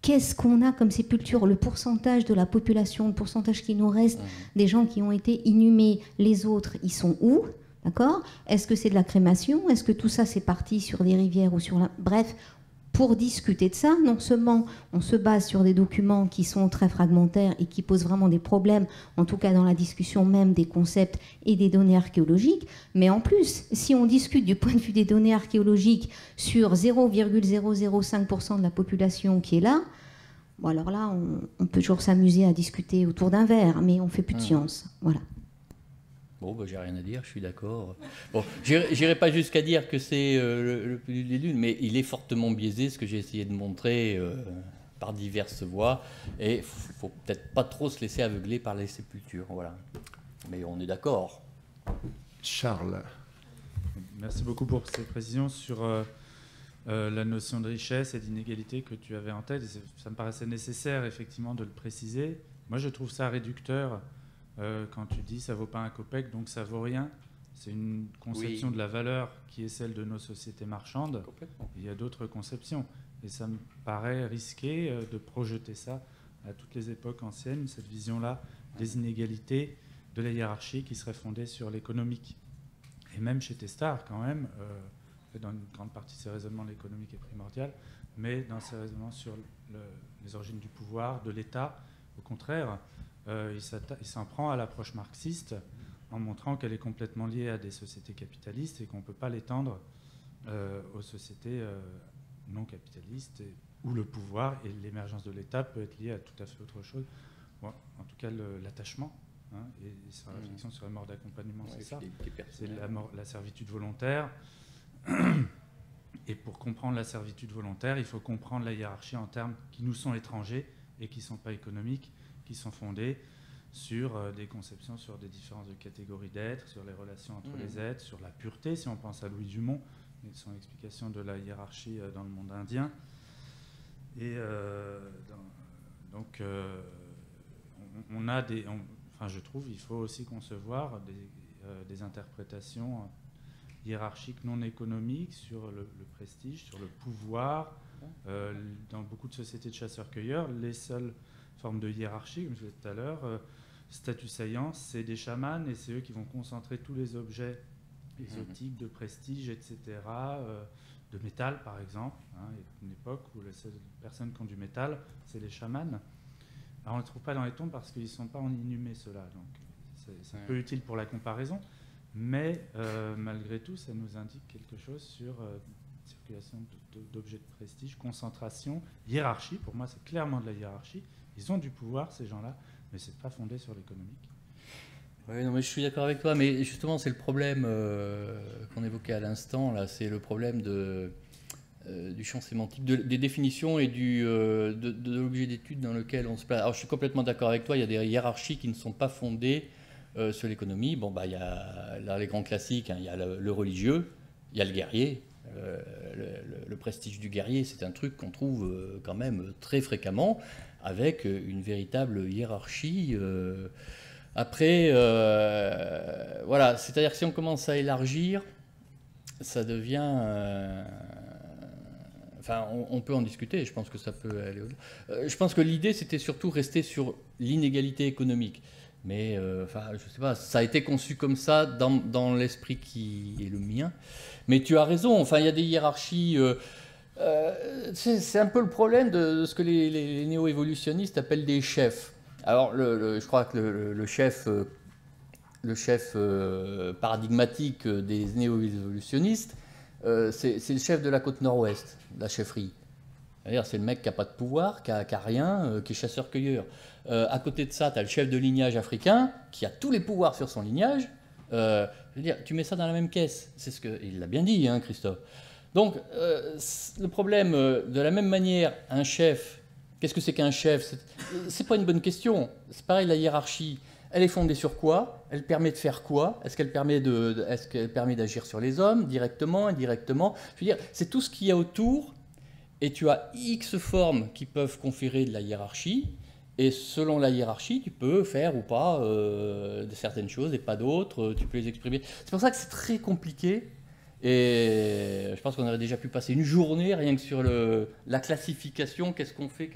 qu'est-ce qu'on a comme sépulture? Le pourcentage de la population, le pourcentage qui nous reste des gens qui ont été inhumés, les autres, ils sont où? D'accord? Est-ce que c'est de la crémation? Est-ce que tout ça c'est parti sur des rivières ou sur la... Bref, pour discuter de ça, non seulement on se base sur des documents qui sont très fragmentaires et qui posent vraiment des problèmes, en tout cas dans la discussion même des concepts et des données archéologiques, mais en plus, si on discute du point de vue des données archéologiques sur 0,005% de la population qui est là, bon alors là, on peut toujours s'amuser à discuter autour d'un verre, mais on ne fait plus de science. Voilà. Bon, bah, j'ai rien à dire, je suis d'accord. Bon, j'irai pas jusqu'à dire que c'est le plus des lunes, mais il est fortement biaisé, ce que j'ai essayé de montrer par diverses voies, et il faut peut-être pas trop se laisser aveugler par les sépultures, voilà. Mais on est d'accord. Charles. Merci beaucoup pour ces précisions sur la notion de richesse et d'inégalité que tu avais en tête. Ça me paraissait nécessaire, effectivement, de le préciser. Moi, je trouve ça réducteur. Quand tu dis ça vaut pas un copec, donc ça vaut rien. C'est une conception de la valeur qui est celle de nos sociétés marchandes. Il y a d'autres conceptions. Et ça me paraît risqué de projeter ça à toutes les époques anciennes, cette vision-là des inégalités, de la hiérarchie qui serait fondée sur l'économique. Et même chez Testard, quand même, dans une grande partie de ses raisonnements, l'économique est primordial, mais dans ses raisonnements sur les origines du pouvoir, de l'État, au contraire, il s'en prend à l'approche marxiste en montrant qu'elle est complètement liée à des sociétés capitalistes et qu'on ne peut pas l'étendre aux sociétés non capitalistes où le pouvoir et l'émergence de l'État peut être lié à tout à fait autre chose. Bon, en tout cas, l'attachement et sa réflexion sur la mort d'accompagnement, c'est ça. C'est la servitude volontaire. Et pour comprendre la servitude volontaire, il faut comprendre la hiérarchie en termes qui nous sont étrangers et qui ne sont pas économiques, qui sont fondés sur des conceptions, sur des différences de catégories d'êtres, sur les relations entre les êtres, sur la pureté, si on pense à Louis Dumont, et son explication de la hiérarchie dans le monde indien. Et donc, on a des... Enfin, je trouve il faut aussi concevoir des interprétations hiérarchiques non économiques sur le prestige, sur le pouvoir. Dans beaucoup de sociétés de chasseurs-cueilleurs, les seules forme de hiérarchie, comme je disais tout à l'heure, statut saillant, c'est des chamans et c'est eux qui vont concentrer tous les objets exotiques, de prestige, etc., de métal par exemple. Il y a une époque où les seules personnes qui ont du métal, c'est les chamans. Alors on ne les trouve pas dans les tombes parce qu'ils ne sont pas en inhumés ceux-là, donc c'est peu utile pour la comparaison, mais malgré tout ça nous indique quelque chose sur circulation d'objets de prestige, concentration, hiérarchie. Pour moi c'est clairement de la hiérarchie. Ils ont du pouvoir, ces gens-là, mais ce n'est pas fondé sur l'économique. Oui, non, mais je suis d'accord avec toi, mais justement, c'est le problème qu'on évoquait à l'instant, là, c'est le problème du champ sémantique, des définitions et de l'objet d'étude dans lequel on se place. Alors, je suis complètement d'accord avec toi, il y a des hiérarchies qui ne sont pas fondées sur l'économie. Bon, bah, il y a là, les grands classiques, il y a le religieux, il y a le guerrier. Le prestige du guerrier, c'est un truc qu'on trouve quand même très fréquemment, avec une véritable hiérarchie. Après, voilà, c'est-à-dire que si on commence à élargir, ça devient... enfin, on peut en discuter, je pense que ça peut aller au-delà. Je pense que l'idée, c'était surtout rester sur l'inégalité économique. Mais, enfin, je sais pas, ça a été conçu comme ça dans l'esprit qui est le mien. Mais tu as raison, enfin, il y a des hiérarchies... c'est un peu le problème de ce que les néo-évolutionnistes appellent des chefs. Alors, je crois que le chef paradigmatique des néo-évolutionnistes, c'est le chef de la côte nord-ouest, la chefferie. C'est le mec qui n'a pas de pouvoir, qui a rien, qui est chasseur-cueilleur. À côté de ça, tu as le chef de lignage africain qui a tous les pouvoirs sur son lignage. Je veux dire, tu mets ça dans la même caisse. C'est ce que il l'a bien dit, hein, Christophe. Donc, le problème, de la même manière, un chef, qu'est-ce que c'est qu'un chef? C'est pas une bonne question. C'est pareil, la hiérarchie, elle est fondée sur quoi? Elle permet de faire quoi? Est-ce qu'elle permet d'agir sur les hommes, directement, indirectement? Je veux dire, c'est tout ce qu'il y a autour, et tu as X formes qui peuvent conférer de la hiérarchie, et selon la hiérarchie, tu peux faire ou pas de certaines choses et pas d'autres, tu peux les exprimer. C'est pour ça que c'est très compliqué. Et je pense qu'on aurait déjà pu passer une journée rien que sur la classification, qu'est-ce qu'on fait,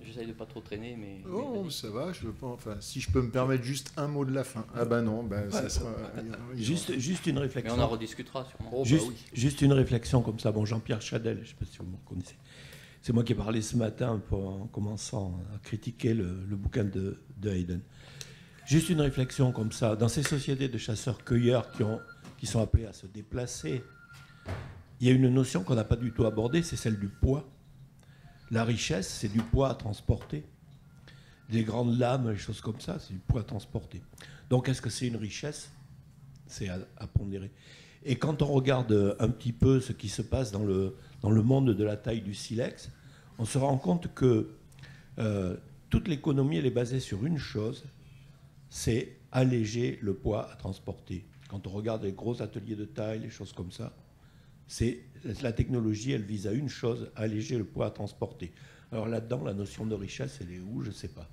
J'essaye de pas trop traîner, mais... Oh, ça va, si je peux me permettre juste un mot de la fin. Ah ben non, ça sera... Juste une réflexion. Mais on en rediscutera sûrement. Juste une réflexion comme ça. Bon, Jean-Pierre Chadel, je ne sais pas si vous me connaissez. C'est moi qui ai parlé ce matin en commençant à critiquer le bouquin de Hayden. Juste une réflexion comme ça. Dans ces sociétés de chasseurs-cueilleurs qui sont appelés à se déplacer, il y a une notion qu'on n'a pas du tout abordée, c'est celle du poids. La richesse, c'est du poids à transporter. Les grandes lames, les choses comme ça, c'est du poids à transporter. Donc, est-ce que c'est une richesse? C'est à pondérer. Et quand on regarde un petit peu ce qui se passe dans le monde de la taille du silex, on se rend compte que toute l'économie, elle est basée sur une chose, c'est alléger le poids à transporter. Quand on regarde les gros ateliers de taille, les choses comme ça, la technologie, elle vise à une chose, alléger le poids à transporter. Alors là-dedans, la notion de richesse, elle est où? Je ne sais pas.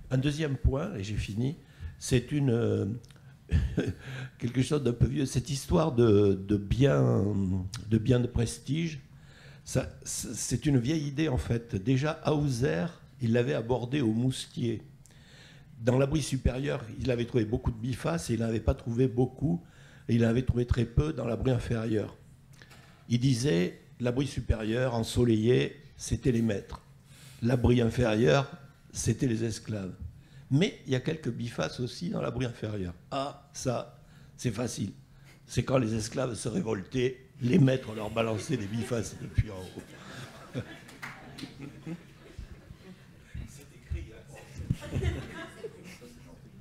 Un deuxième point, et j'ai fini, c'est quelque chose d'un peu vieux. Cette histoire de biens de prestige, c'est une vieille idée en fait. Déjà, Hauser, il l'avait abordé au Moustier. Dans l'abri supérieur, il avait trouvé beaucoup de bifaces et il n'avait pas trouvé beaucoup, et il avait trouvé très peu dans l'abri inférieur. Il disait, l'abri supérieur, ensoleillé, c'était les maîtres. L'abri inférieur, c'était les esclaves. Mais il y a quelques bifaces aussi dans l'abri inférieur. Ah, ça, c'est facile. C'est quand les esclaves se révoltaient, les maîtres leur balançaient des bifaces depuis en haut.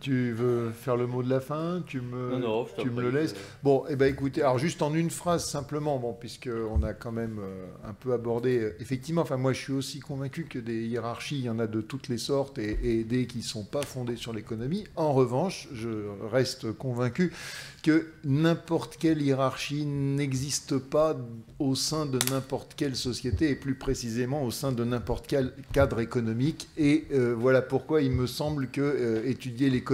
Tu veux faire le mot de la fin? Tu me le laisses. Que... Bon, eh ben, écoutez, alors juste en une phrase simplement, puisqu'on a quand même un peu abordé, effectivement, moi je suis aussi convaincu que des hiérarchies, il y en a de toutes les sortes et des qui ne sont pas fondées sur l'économie. En revanche, je reste convaincu que n'importe quelle hiérarchie n'existe pas au sein de n'importe quelle société et plus précisément au sein de n'importe quel cadre économique. Et voilà pourquoi il me semble que étudier l'économie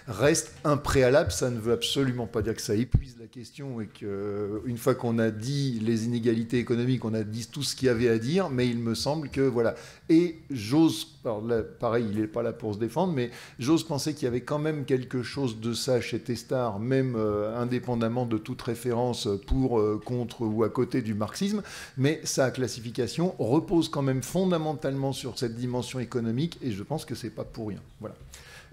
reste un préalable. Ça ne veut absolument pas dire que ça épuise la question et qu'une fois qu'on a dit les inégalités économiques, on a dit tout ce qu'il y avait à dire, mais il me semble que voilà. Et j'ose, alors là, pareil, il n'est pas là pour se défendre, mais j'ose penser qu'il y avait quand même quelque chose de ça chez Testard, même indépendamment de toute référence pour, contre ou à côté du marxisme, mais sa classification repose quand même fondamentalement sur cette dimension économique et je pense que c'est pas pour rien. Voilà.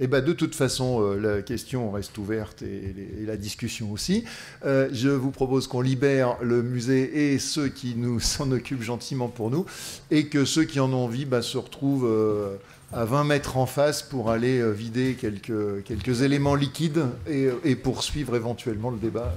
Et de toute façon, la question reste ouverte et la discussion aussi. Je vous propose qu'on libère le musée et ceux qui nous s'en occupent gentiment pour nous, et que ceux qui en ont envie se retrouvent à 20 mètres en face pour aller vider quelques éléments liquides et poursuivre éventuellement le débat.